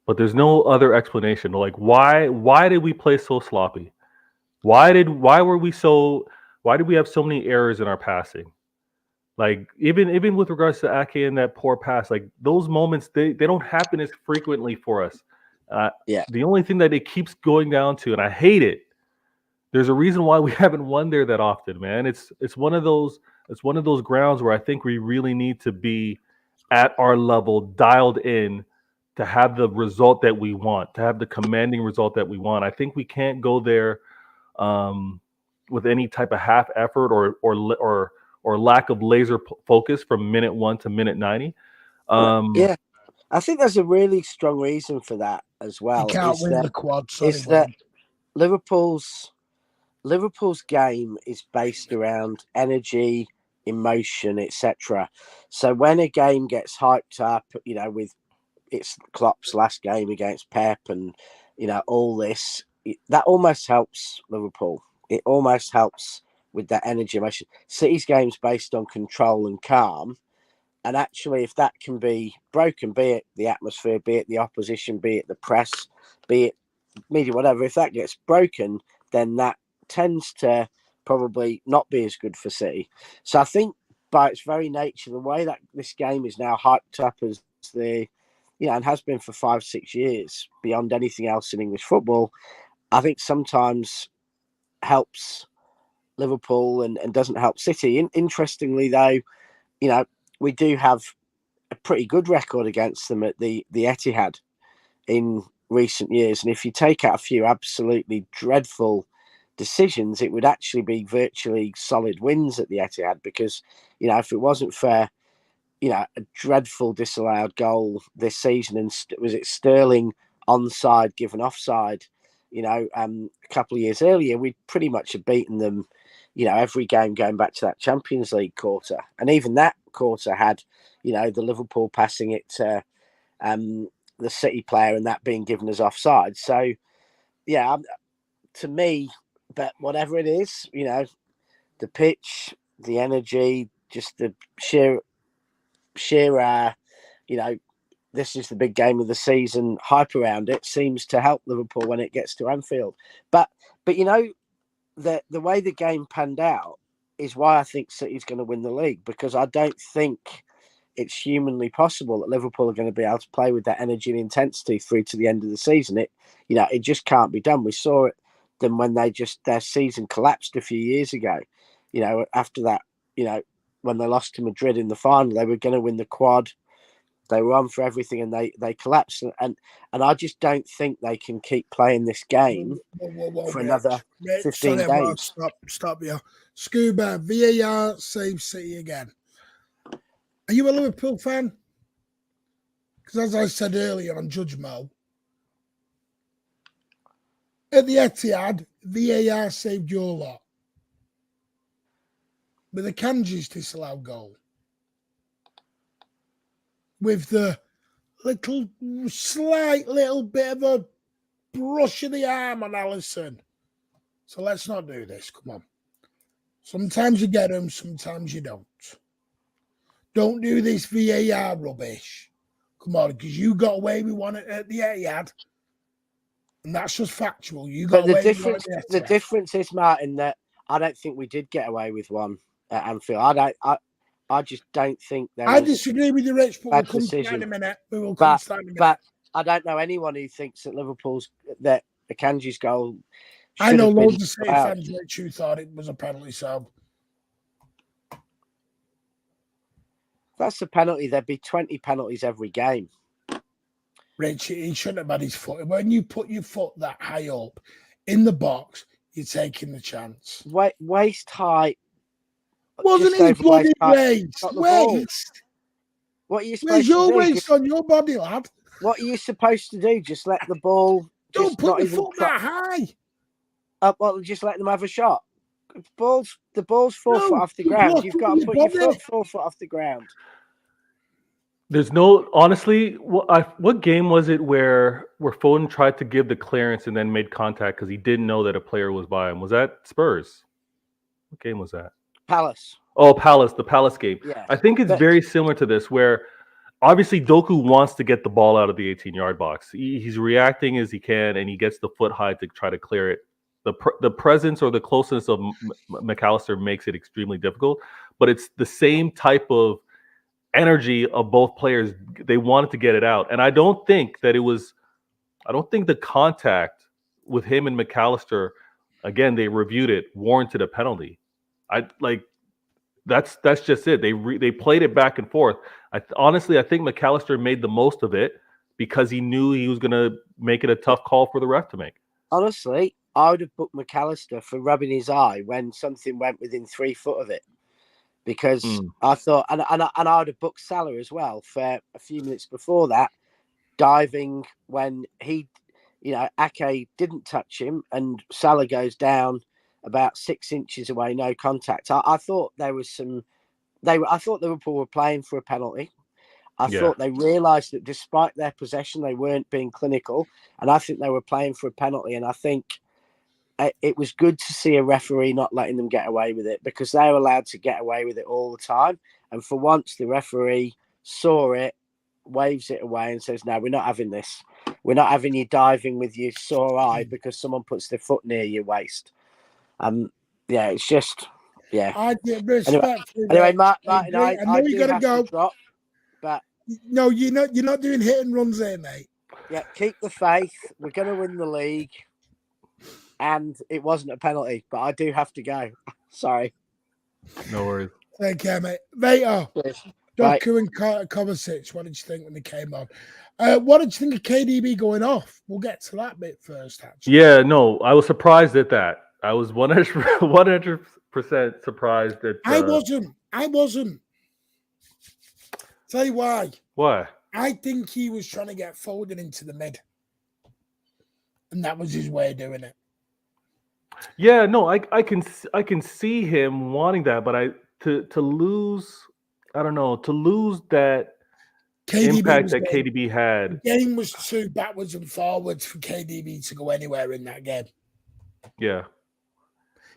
but there's no other explanation. Like, why did we play so sloppy? Why did we have so many errors in our passing? Like, even with regards to Ake and that poor pass, like those moments, they don't happen as frequently for us. The only thing that it keeps going down to, and I hate it, there's a reason why we haven't won there that often, man. It's one of those grounds where I think we really need to be at our level, dialed in, to have the result that we want, to have the commanding result that we want. I think we can't go there with any type of half effort or lack of laser focus from minute 1 to minute 90. Yeah, I think there's a really strong reason for that as well. You can't win the quad. Sorry, is that Liverpool's game is based around energy, emotion, etc. So when a game gets hyped up, with it's Klopp's last game against Pep and all this, that almost helps Liverpool. It almost helps with that energy, emotion. City's game's based on control and calm. And actually, if that can be broken, be it the atmosphere, be it the opposition, be it the press, be it media, whatever, if that gets broken, then that tends to probably not be as good for City. So I think by its very nature, the way that this game is now hyped up as and has been for 5-6 years, beyond anything else in English football, I think sometimes helps Liverpool and doesn't help City. Interestingly, though, we do have a pretty good record against them at the Etihad in recent years. And if you take out a few absolutely dreadful decisions, it would actually be virtually solid wins at the Etihad, because, if it wasn't for, a dreadful disallowed goal this season, and was it Sterling onside given offside, a couple of years earlier, we'd pretty much have beaten them, every game going back to that Champions League quarter. And even that quarter had, the Liverpool passing it to the City player and that being given as offside. So, to me, but whatever it is, the pitch, the energy, just the sheer, this is the big game of the season, hype around it seems to help Liverpool when it gets to Anfield. But the way the game panned out is why I think City's going to win the league, because I don't think it's humanly possible that Liverpool are going to be able to play with that energy and intensity through to the end of the season. It just can't be done. We saw it then when their season collapsed a few years ago. After that, when they lost to Madrid in the final, they were going to win the quad. They were on for everything, and they collapsed. And I just don't think they can keep playing this game for another 15 games. Stop you. Scuba, VAR saves City again. Are you a Liverpool fan? Because as I said earlier on Judge Mo, at the Etihad, VAR saved your lot with a Kanji's disallowed goal, with the slight little bit of a brush of the arm on Alisson. So let's not do this. Come on. Sometimes you get them, sometimes you don't. Don't do this VAR rubbish. Come on, because you got away with one at the Etihad, and that's just factual. You got away with one at the Etihad. The difference is, Martin, that I don't think we did get away with one at Anfield. I just don't think there. I disagree with you, Rich, but we'll come to that in a minute. But I don't know anyone who thinks that that Akanji's goal. I know loads of City fans, Rich, who thought it was a penalty. So that's a penalty. There'd be 20 penalties every game. Rich, he shouldn't have had his foot. When you put your foot that high up in the box, you're taking the chance. Waist height. Wasn't just his over bloody waist height, got waist? the ball. Waist? What are you Where's supposed to your do? waist on your body, lad? What are you supposed to do? Just let the ball. Don't Just put not your even. foot that high. Well, just let them have a shot. The ball's 4 foot No, off the you're ground. You've got to blocking put your your body. foot 4 foot off the ground. There's no honestly. What game was it where Foden tried to give the clearance and then made contact because he didn't know that a player was by him? Was that Spurs? What game was that? Palace. Oh, Palace, the Palace game. Yeah. I think it's very similar to this, where obviously Doku wants to get the ball out of the 18-yard box. He's reacting as he can, and he gets the foot high to try to clear it. The presence or the closeness of McAllister makes it extremely difficult, but it's the same type of energy of both players. They wanted to get it out, and I don't think the contact with him and McAllister, again, they reviewed it, warranted a penalty. That's just it. They played it back and forth. Honestly, I think McAllister made the most of it because he knew he was going to make it a tough call for the ref to make. Honestly, I would have booked McAllister for rubbing his eye when something went within 3 foot of it, because I thought, and I would have booked Salah as well for a few minutes before that, diving when he, Ake didn't touch him and Salah goes down about 6 inches away, no contact. I thought there was some. I thought Liverpool were playing for a penalty. I thought they realised that despite their possession, they weren't being clinical, and I think they were playing for a penalty. And I think it was good to see a referee not letting them get away with it, because they were allowed to get away with it all the time. And for once, the referee saw it, waves it away, and says, "No, we're not having this. We're not having you diving with your sore eye because someone puts their foot near your waist." Yeah, it's just, yeah. I get respect. Anyway, Martin, I know you gotta go. Drop, but no, you're not doing hit and runs there, mate. Yeah, keep the faith. We're going to win the league, and it wasn't a penalty, but I do have to go. Sorry. No worries. Take care, mate. Later. Yes. Doku and Kovacic, what did you think when they came on? What did you think of KDB going off? We'll get to that bit first, actually. Yeah, no, I was surprised at that. I was 100% surprised that. I wasn't. Tell you why. Why? I think he was trying to get Foden into the mid, and that was his way of doing it. Yeah, no, I can see him wanting that, but to lose, I don't know, to lose that impact that KDB had. The game was too backwards and forwards for KDB to go anywhere in that game. Yeah.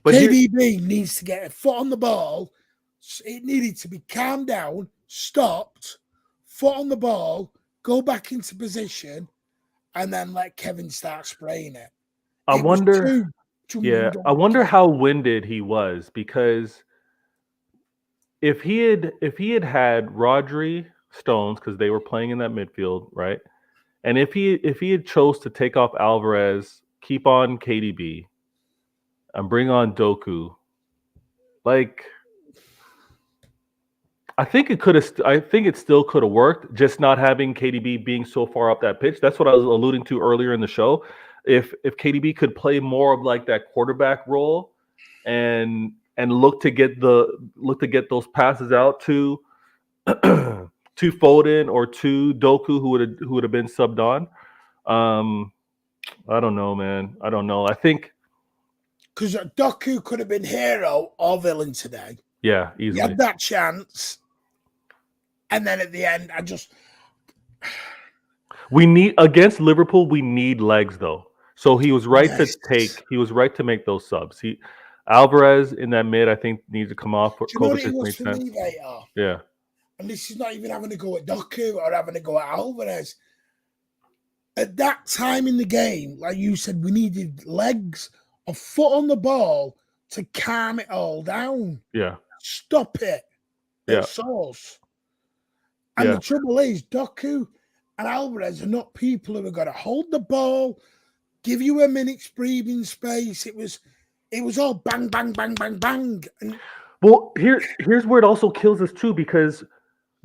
But KDB needs to get a foot on the ball. It needed to be calmed down, stopped, foot on the ball, go back into position, and then let Kevin start spraying it. I wonder how winded he was, because if he had Rodri, Stones, because they were playing in that midfield, right? And if he had chose to take off Alvarez, keep on KDB, and bring on Doku, like, I think it still could have worked, just not having KDB being so far up that pitch. That's what I was alluding to earlier in the show. If KDB could play more of like that quarterback role and look to get those passes out to to Foden or to Doku, who would have been subbed on. I don't know, man. I don't know. I think because Doku could have been hero or villain today. Yeah, easily. He had that chance. And then at the end, we need, against Liverpool, we need legs though. So he was right to make those subs. Alvarez in that mid, I think, needs to come off. Do you know what it was for me, Yeah. And this is not even having to go at Doku or having to go at Alvarez. At that time in the game, like you said, we needed legs, a foot on the ball to calm it all down. Yeah. Stop it. Yeah. Source. And the trouble is, Doku and Alvarez are not people who are going to hold the ball, give you a minute's breathing space. It was all bang, bang, bang, bang, bang. And well, here's where it also kills us too, because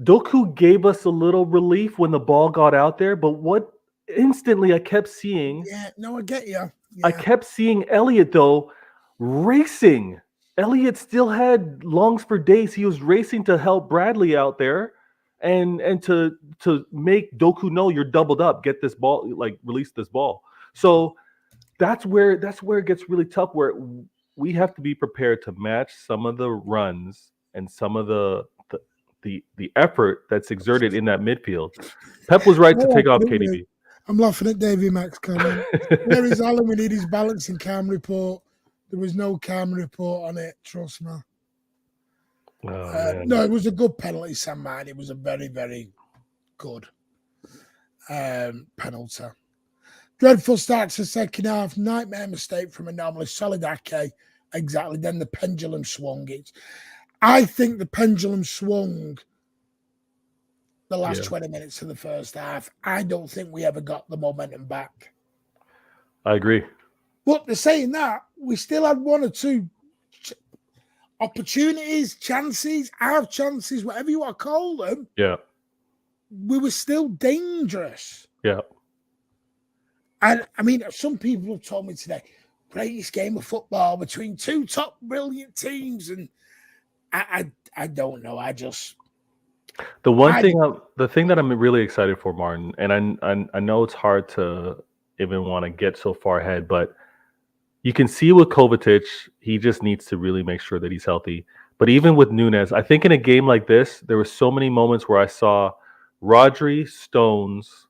Doku gave us a little relief when the ball got out there, but what instantly I kept seeing. Yeah, no, I get you. Yeah. I kept seeing Elliott though racing. Elliott still had lungs for days. He was racing to help Bradley out there, and to make Doku know you're doubled up. Get this ball, like release this ball. So that's where it gets really tough. Where we have to be prepared to match some of the runs and some of the effort that's exerted in that midfield. Pep was right to take off KDB. I'm laughing at Davy Mack's comment. Where is Alan? We need his balancing cam report. There was no cam report on it, trust me. No, it was a good penalty, Sam Martin. It was a very, very good penalty. Dreadful start to the second half. Nightmare mistake from a normally solid Ake. Exactly. Then the pendulum swung. I think the pendulum swung the last 20 minutes of the first half. I don't think we ever got the momentum back. I agree. But they're saying that we still had one or two opportunities, chances, half chances, whatever you want to call them. Yeah. We were still dangerous. Yeah. And I mean, some people have told me today, greatest game of football between two top brilliant teams. And I don't know. The thing that I'm really excited for, Martin, and I know it's hard to even want to get so far ahead, but you can see with Kovacic, he just needs to really make sure that he's healthy. But even with Nunes, I think in a game like this, there were so many moments where I saw Rodri, Stones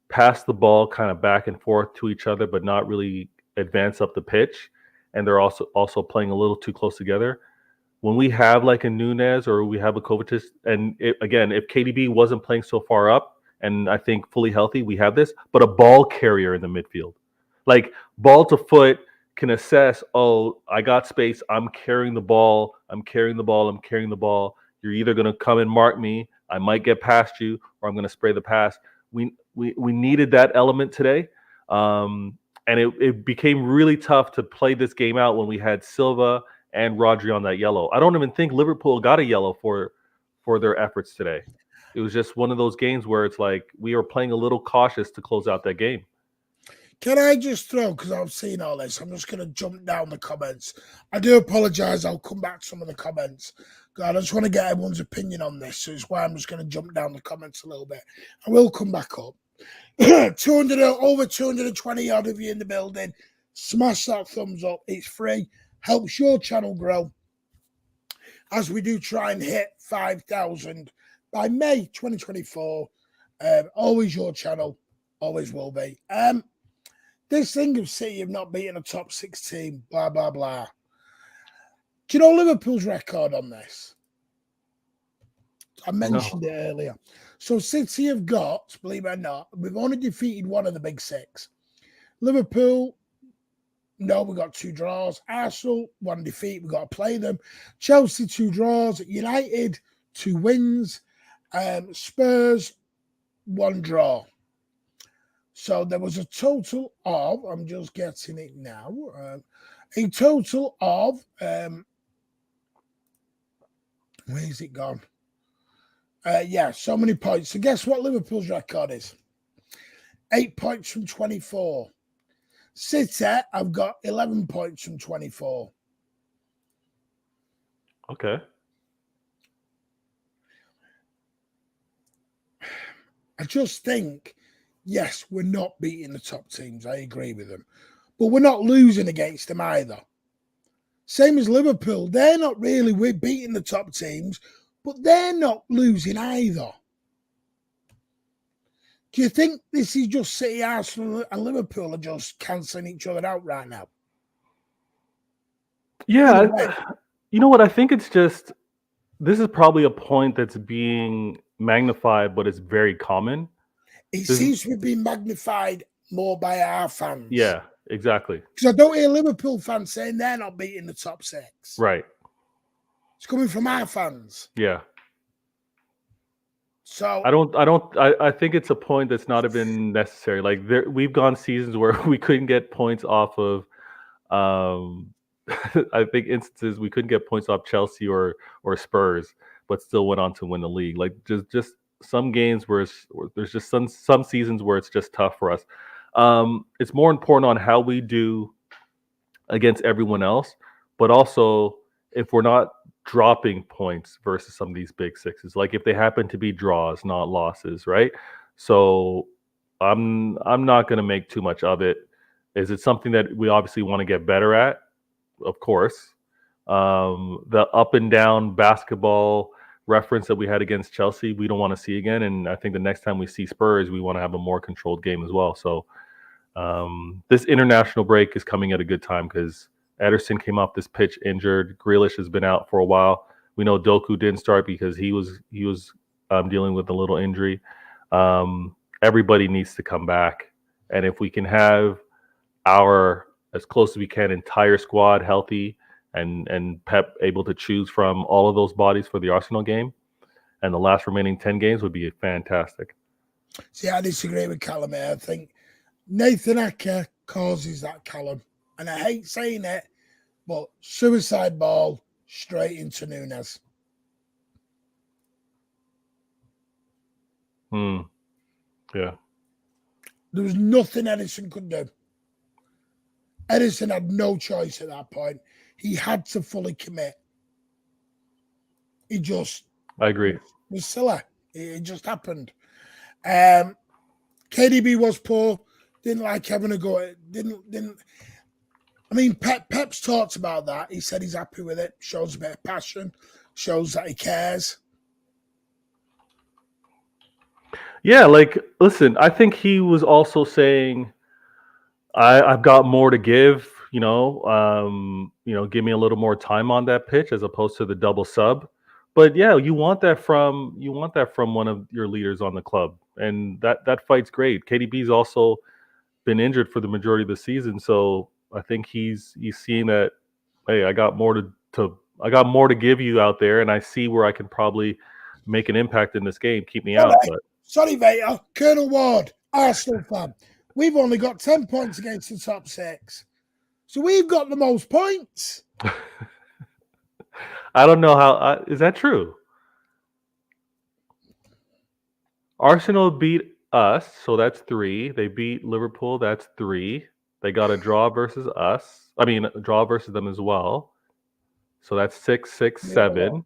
pass the ball kind of back and forth to each other, but not really advance up the pitch. And they're also playing a little too close together. When we have like a Nunes or we have a Kovacic, and again, if KDB wasn't playing so far up, and I think fully healthy, we have this, but a ball carrier in the midfield. Like ball to foot can assess, oh, I got space, I'm carrying the ball. You're either going to come and mark me, I might get past you, or I'm going to spray the pass. We needed that element today. And it became really tough to play this game out when we had Silva and Rodri on that yellow. I don't even think Liverpool got a yellow for their efforts today. It was just one of those games where it's like we were playing a little cautious to close out that game. Can I just throw, because I've seen all this, I'm just going to jump down the comments. I do apologise. I'll come back to some of the comments. God, I just want to get everyone's opinion on this. So it's why I'm just going to jump down the comments a little bit. I will come back up. Over 220 odd of you in the building. Smash that thumbs up. It's free. Helps your channel grow. As we do try and hit 5,000 by May 2024. Always your channel. Always will be. This thing of City of not beating a top 6 team, blah, blah, blah. Do you know Liverpool's record on this? I mentioned it earlier. So City have got, believe it or not, we've only defeated one of the big 6. Liverpool, no, we got 2 draws. Arsenal, 1 defeat, we got to play them. Chelsea, 2 draws. United, 2 wins. Spurs, 1 draw. So there was a total of, I'm just getting it now, a total of, where's it gone? So many points. So guess what Liverpool's record is? 8 points from 24. City, I've got 11 points from 24. Okay. I just think, yes, we're not beating the top teams. I agree with them. But we're not losing against them either. Same as Liverpool. They're not really, we're beating the top teams, but they're not losing either. Do you think this is just City, Arsenal, and Liverpool are just cancelling each other out right now? Yeah. You know what? I think it's just, this is probably a point that's being magnified, but it's very common. It seems to be being magnified more by our fans. Yeah, exactly. Because I don't hear Liverpool fans saying they're not beating the top 6. Right. It's coming from our fans. Yeah. So I think it's a point that's not even necessary. Like we've gone seasons where we couldn't get points off of I think instances we couldn't get points off Chelsea or Spurs, but still went on to win the league. Like just some games where there's just some seasons where it's just tough for us. It's more important on how we do against everyone else. but also if we're not dropping points versus some of these big sixes, like if they happen to be draws, not losses, right? So I'm not going to make too much of it. Is it something that we obviously want to get better at? Of course. The up and down basketball reference that we had against Chelsea, we don't want to see again. And I think the next time we see Spurs, we want to have a more controlled game as well. So this international break is coming at a good time because Ederson came off this pitch injured. Grealish has been out for a while. We know Doku didn't start because he was dealing with a little injury. Everybody needs to come back, and if we can have our, as close as we can, entire squad healthy, and Pep able to choose from all of those bodies for the Arsenal game, and the last remaining 10 games would be fantastic. See, I disagree with Callum here. I think Nathan Ake causes that, Callum. And I hate saying it, but suicide ball straight into Nunes. Yeah. There was nothing Ederson could do. Ederson had no choice at that point. He had to fully commit. He just... I agree. It was silly. It just happened. KDB was poor. Didn't like having a go. Didn't. I mean, Pep's talked about that. He said he's happy with it. Shows a bit of passion. Shows that he cares. Yeah, like, listen, I think he was also saying, I've got more to give, give me a little more time on that pitch as opposed to the double sub. But yeah, you want that from one of your leaders on the club. And that fight's great. KDB's also been injured for the majority of the season, so I think he's seeing that, hey, I got more to give you out there, and I see where I can probably make an impact in this game. Keep me out. But sorry, Vader. Colonel Ward, Arsenal fan. We've only got 10 points against the top 6. So we've got the most points. I don't know how... is that true? Arsenal beat us, so that's 3. They beat Liverpool, that's 3. They got a draw versus us. I mean, a draw versus them as well. So that's 6, 6, 7.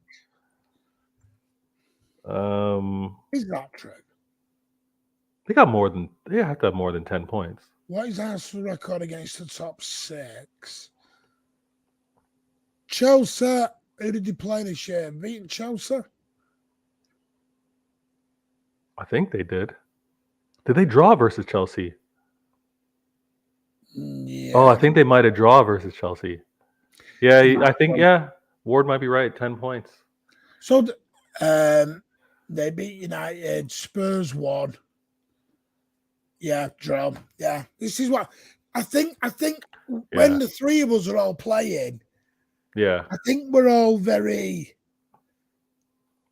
Is that true? They have to have more than 10 points. What is Arsenal's record against the top 6? Chelsea, who did they play this year? Beaten Chelsea? I think they did. Did they draw versus Chelsea? Yeah. Oh, I think they might have drawn versus Chelsea. Yeah, I think, Ward might be right. 10 points. So they beat United. Spurs won. Yeah, draw. Yeah, this is what I think. When the three of us are all playing, I think we're all very...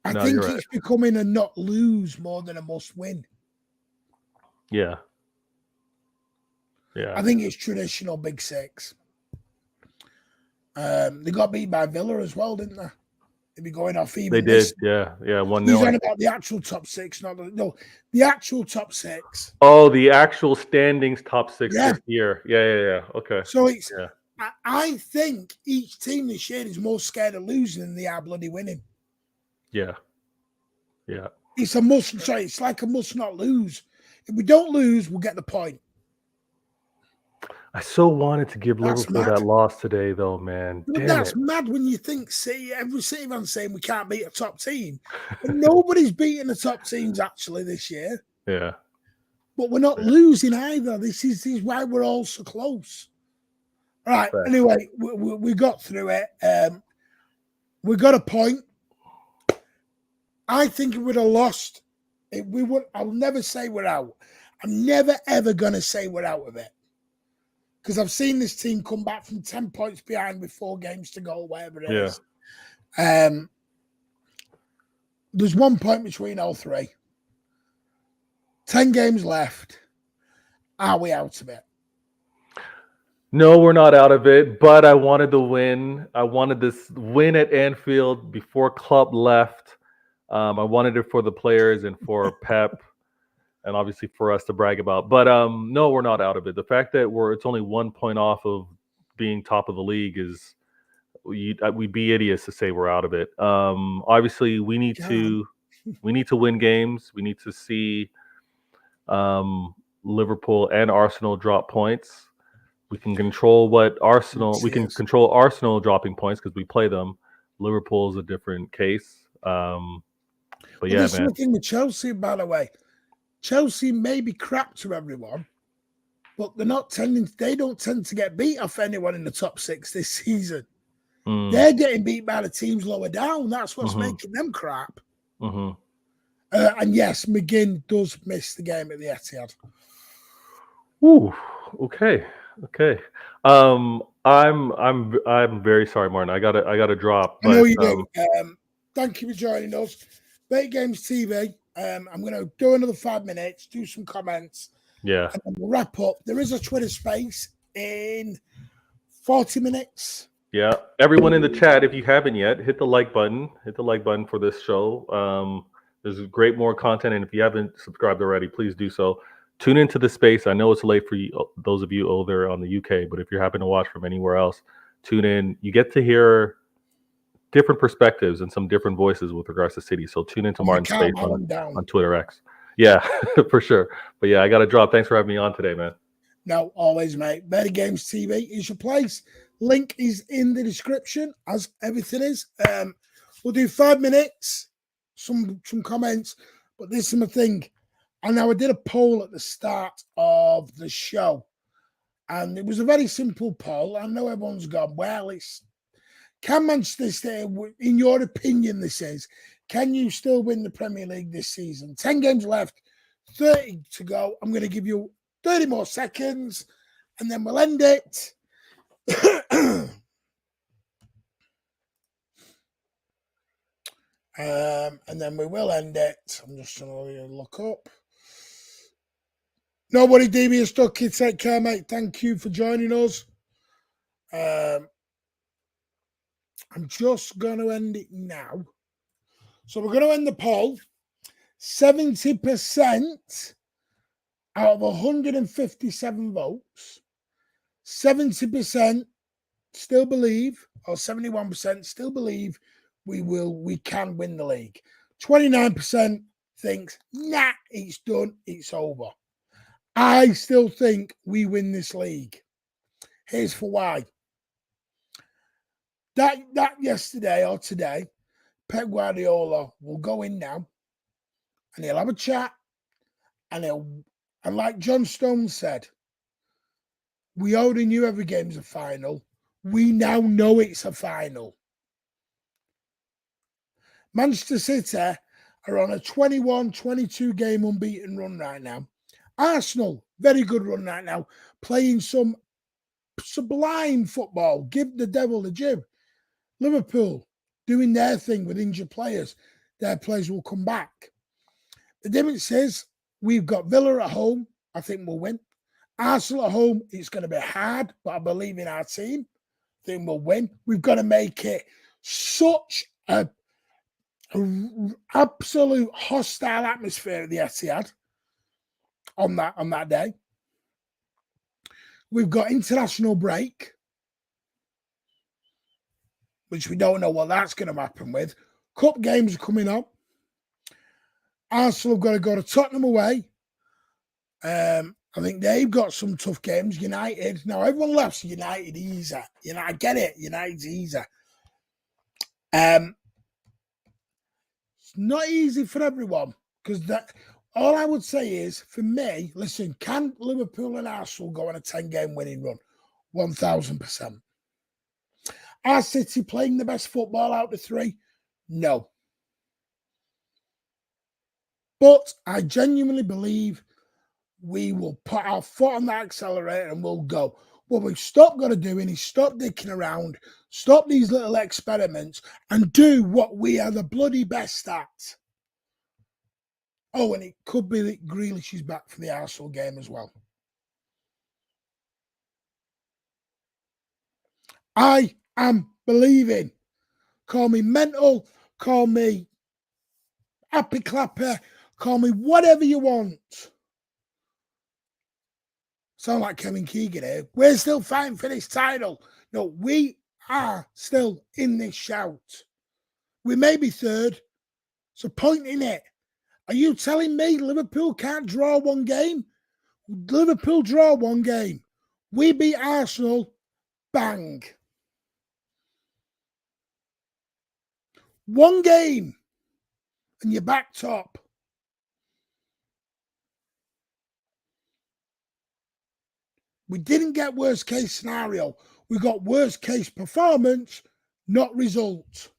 I think it's becoming a not lose more than a must win. Yeah. I think it's traditional Big 6. They got beat by Villa as well, didn't they? They'd be going off even. They did, yeah, 1-0. He's on about the actual top 6, the actual top 6. Oh, the actual standings top 6 this year. Yeah. Okay. So it's. I think each team this year is more scared of losing than they are bloody winning. Yeah. It's a must. Sorry, it's like a must not lose. If we don't lose, we'll get the point. I so wanted to give Liverpool that loss today, though, man. But that's mad when you think, every City fan's saying we can't beat a top team. But nobody's beating the top teams actually this year. Yeah. But we're not losing either. This is why we're all so close. All right. Anyway, we got through it. We got a point. I think it would have lost. I'll never say we're out. I'm never, ever going to say we're out of it. Because I've seen this team come back from 10 points behind with 4 games to go, whatever it is. There's 1 point between all 3. 10 games left. Are we out of it? No, we're not out of it, but I wanted the win. I wanted this win at Anfield before Klopp left. I wanted it for the players and for Pep. And obviously for us to brag about. But no, we're not out of it. The fact that it's only 1 point off of being top of the league is we'd be idiots to say we're out of it. Obviously, we need to win games. We need to see Liverpool and Arsenal drop points. We can control control Arsenal dropping points because we play them. Liverpool is a different case. But yeah, this man. is the thing with Chelsea, by the way. Chelsea may be crap to everyone, but they don't tend to get beat off anyone in the top 6 this season. They're getting beat by the teams lower down. That's what's making them crap. And yes, McGinn does miss the game at the Etihad. Ooh, okay. I'm very sorry, Martin. I gotta drop. I know you do. Thank you for joining us. Bait Games TV. I'm going to do another 5 minutes, do some comments. Yeah. And then we'll wrap up. There is a Twitter space in 40 minutes. Yeah. Everyone in the chat, if you haven't yet, hit the like button. Hit the like button for this show. There's great more content, and if you haven't subscribed already, please do so. Tune into the space. I know it's late for you, those of you over on the UK, but if you're happen to watch from anywhere else, tune in. You get to hear different perspectives and some different voices with regards to City. So tune into Martin's space on Twitter X. Yeah, for sure. But yeah, I got to drop. Thanks for having me on today, man. No, always, mate. Better Games TV is your place. Link is in the description, as everything is. We'll do 5 minutes, some comments, but this is my thing. And now I did a poll at the start of the show, and it was a very simple poll. I know everyone's gone, well, can Manchester City, in your opinion, this is, can you still win the Premier League this season? 10 games left, 30 to go. I'm going to give you 30 more seconds, and then we'll end it. And then we will end it. I'm just going to look up. Nobody devious ducky. Take care, mate. Thank you for joining us. I'm just going to end it now. So we're going to end the poll. 70% out of 157 votes, 70% still believe, or 71% still believe we can win the league. 29% thinks, nah, it's done, it's over. I still think we win this league. Here's for why. That yesterday or today, Pep Guardiola will go in now and he'll have a chat, and like John Stones said, we already knew every game's a final. We now know it's a final. Manchester City are on a 21-22 game unbeaten run right now. Arsenal, very good run right now, playing some sublime football. Give the devil the jib. Liverpool doing their thing with injured players. Their players will come back. The difference is we've got Villa at home. I think we'll win. Arsenal at home, it's going to be hard, but I believe in our team. I think we'll win. We've got to make it such a absolute hostile atmosphere at the Etihad on that day. We've got international break, which we don't know what that's going to happen with. Cup games are coming up. Arsenal have got to go to Tottenham away. I think they've got some tough games. United. Now, everyone laughs at United easy. I get it. United's easy. It's not easy for everyone, because all I would say is, for me, listen, can Liverpool and Arsenal go on a 10-game winning run? 1,000%. Are City playing the best football out of 3? No. But I genuinely believe we will put our foot on that accelerator and we'll go. What we've got to do is stop dicking around, stop these little experiments, and do what we are the bloody best at. Oh, and it could be that Grealish is back for the Arsenal game as well. I am believing. Call me mental, call me happy clapper, call me whatever you want. Sound like Kevin Keegan here. We're still fighting for this title. No, we are still in this shout. We may be third. It's a point in it. Are you telling me Liverpool can't draw one game? Liverpool draw one game. We beat Arsenal. Bang. One game. And you're back top. We didn't get worst case scenario. We got worst case performance, not result.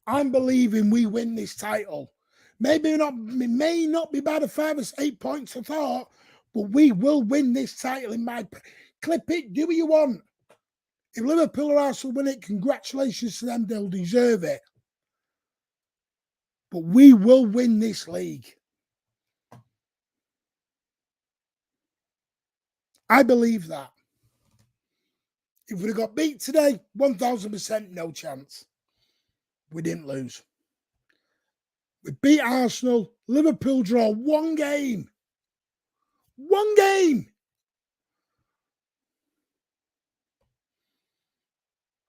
I'm believing we win this title. Maybe not, it may not be by the 5 or 8 points I thought, but we will win this title in my clip it, do what you want. If Liverpool or Arsenal win it, congratulations to them, they'll deserve it. But we will win this league. I believe that. If we'd have got beat today, 1,000% no chance. We didn't lose. We beat Arsenal. Liverpool draw one game. One game.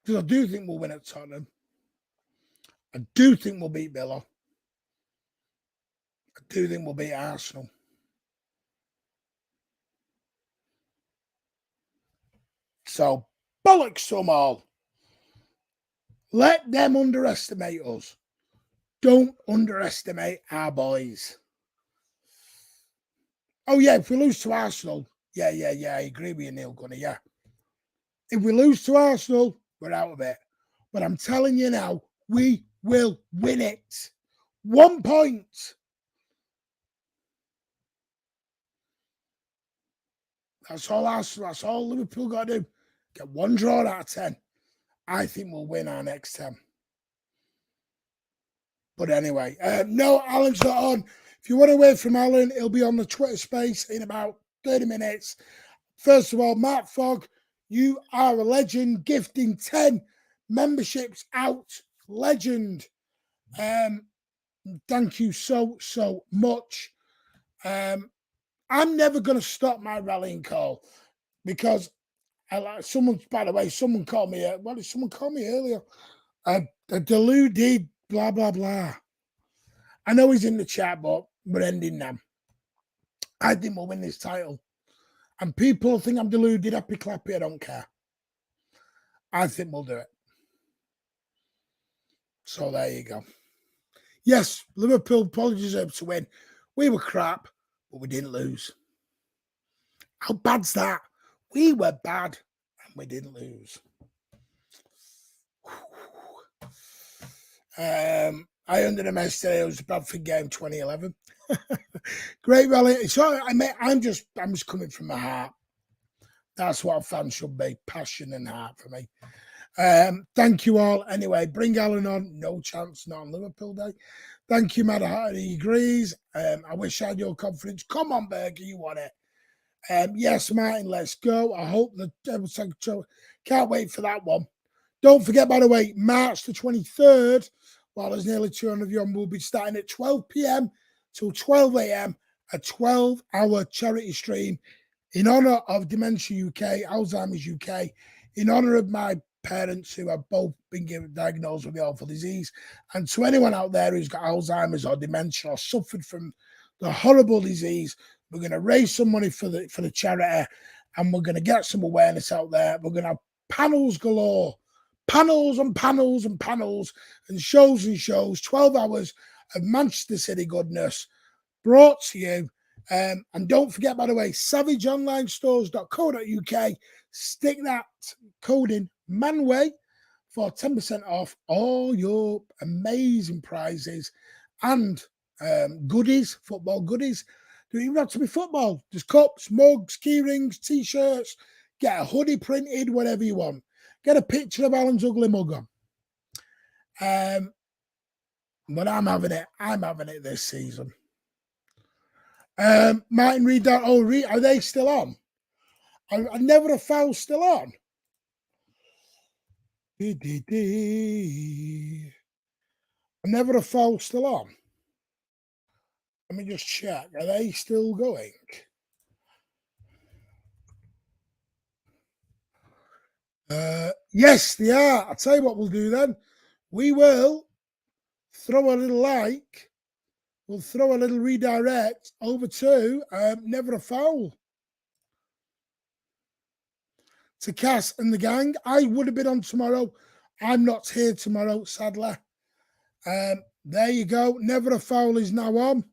Because I do think we'll win at Tottenham. I do think we'll beat Villa. I do think we'll beat Arsenal. So, bollocks to them all. Let them underestimate us. Don't underestimate our boys. Oh, yeah, if we lose to Arsenal, yeah, I agree with you, Neil Gunner, yeah. If we lose to Arsenal, we're out of it. But I'm telling you now, we will win it. 1 point. That's all Arsenal, that's all Liverpool got to do. Get one draw out of 10. I think we'll win our next 10. But anyway, no, Alan's not on. If you want to wait from Alan, he'll be on the Twitter space in about 30 minutes. First of all, Mark Fogg, you are a legend, gifting 10 memberships out. Legend. Thank you so much. I'm never going to stop my rallying call because someone, by the way, someone called me. What did someone call me earlier? A deluded blah blah blah. I know he's in the chat, but we're ending now. I think we'll win this title, and people think I'm deluded. Happy clappy, I don't care. I think we'll do it. So there you go. Yes, Liverpool probably deserved to win. We were crap, but we didn't lose. How bad's that? We were bad and we didn't lose. I under him yesterday. It was a Bradford game 2011. Great rally. So I'm just coming from my heart. That's what a fan should be. Passion and heart for me. Thank you all. Anyway, bring Alan on. No chance, not on Liverpool Day. Thank you, Matt Hart. He agrees. I wish I had your confidence. Come on, Berger, you want it. Yes, Martin, let's go. I hope that can't wait for that one. Don't forget, by the way, March the 23rd, while there's nearly 200 of you on, we'll be starting at 12 p.m. till 12 a.m. a 12-hour charity stream in honour of Dementia UK, Alzheimer's UK, in honour of my parents who have both been diagnosed with the awful disease, and to anyone out there who's got Alzheimer's or dementia or suffered from the horrible disease. We're going to raise some money for the charity, and we're going to get some awareness out there. We're going to have panels galore, panels and panels and panels, and shows, 12 hours of Manchester City goodness brought to you. And don't forget, by the way, savageonlinestores.co.uk. Stick that code in Manway for 10% off all your amazing prizes and goodies, football goodies. Don't even have to be football. There's cups, mugs, key rings, t-shirts. Get a hoodie printed, whatever you want. Get a picture of Alan's ugly mug on. But I'm having it. I'm having it this season. Martin Reed, are they still on? I never a foul still on. Never a foul still on. Let me just check. Are they still going? Yes, they are. I'll tell you what we'll do then. We will throw a little like. We'll throw a little redirect over to Never a Foul. To Cass and the gang. I would have been on tomorrow. I'm not here tomorrow, sadly. There you go. Never a Foul is now on.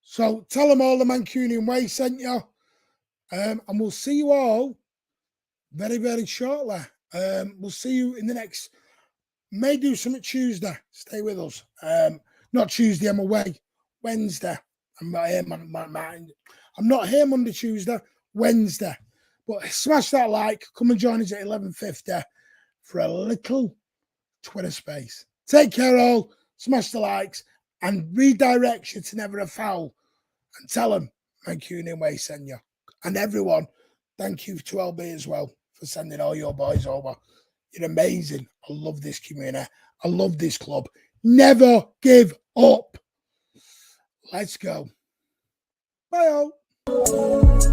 So tell them all the Mancunian way sent you. And we'll see you all very, very shortly. We'll see you in the next. May do something Tuesday. Stay with us. Not Tuesday, I'm away. Wednesday. I'm not here, I'm not here Monday, Tuesday, Wednesday. But smash that like. Come and join us at 11:50 for a little Twitter space. Take care, all. Smash the likes and redirect you to Never a Foul. And tell them Mancunian way send you. And everyone, thank you to LB as well for sending all your boys over. You're amazing. I love this community. I love this club. Never give up. Let's go. Bye all.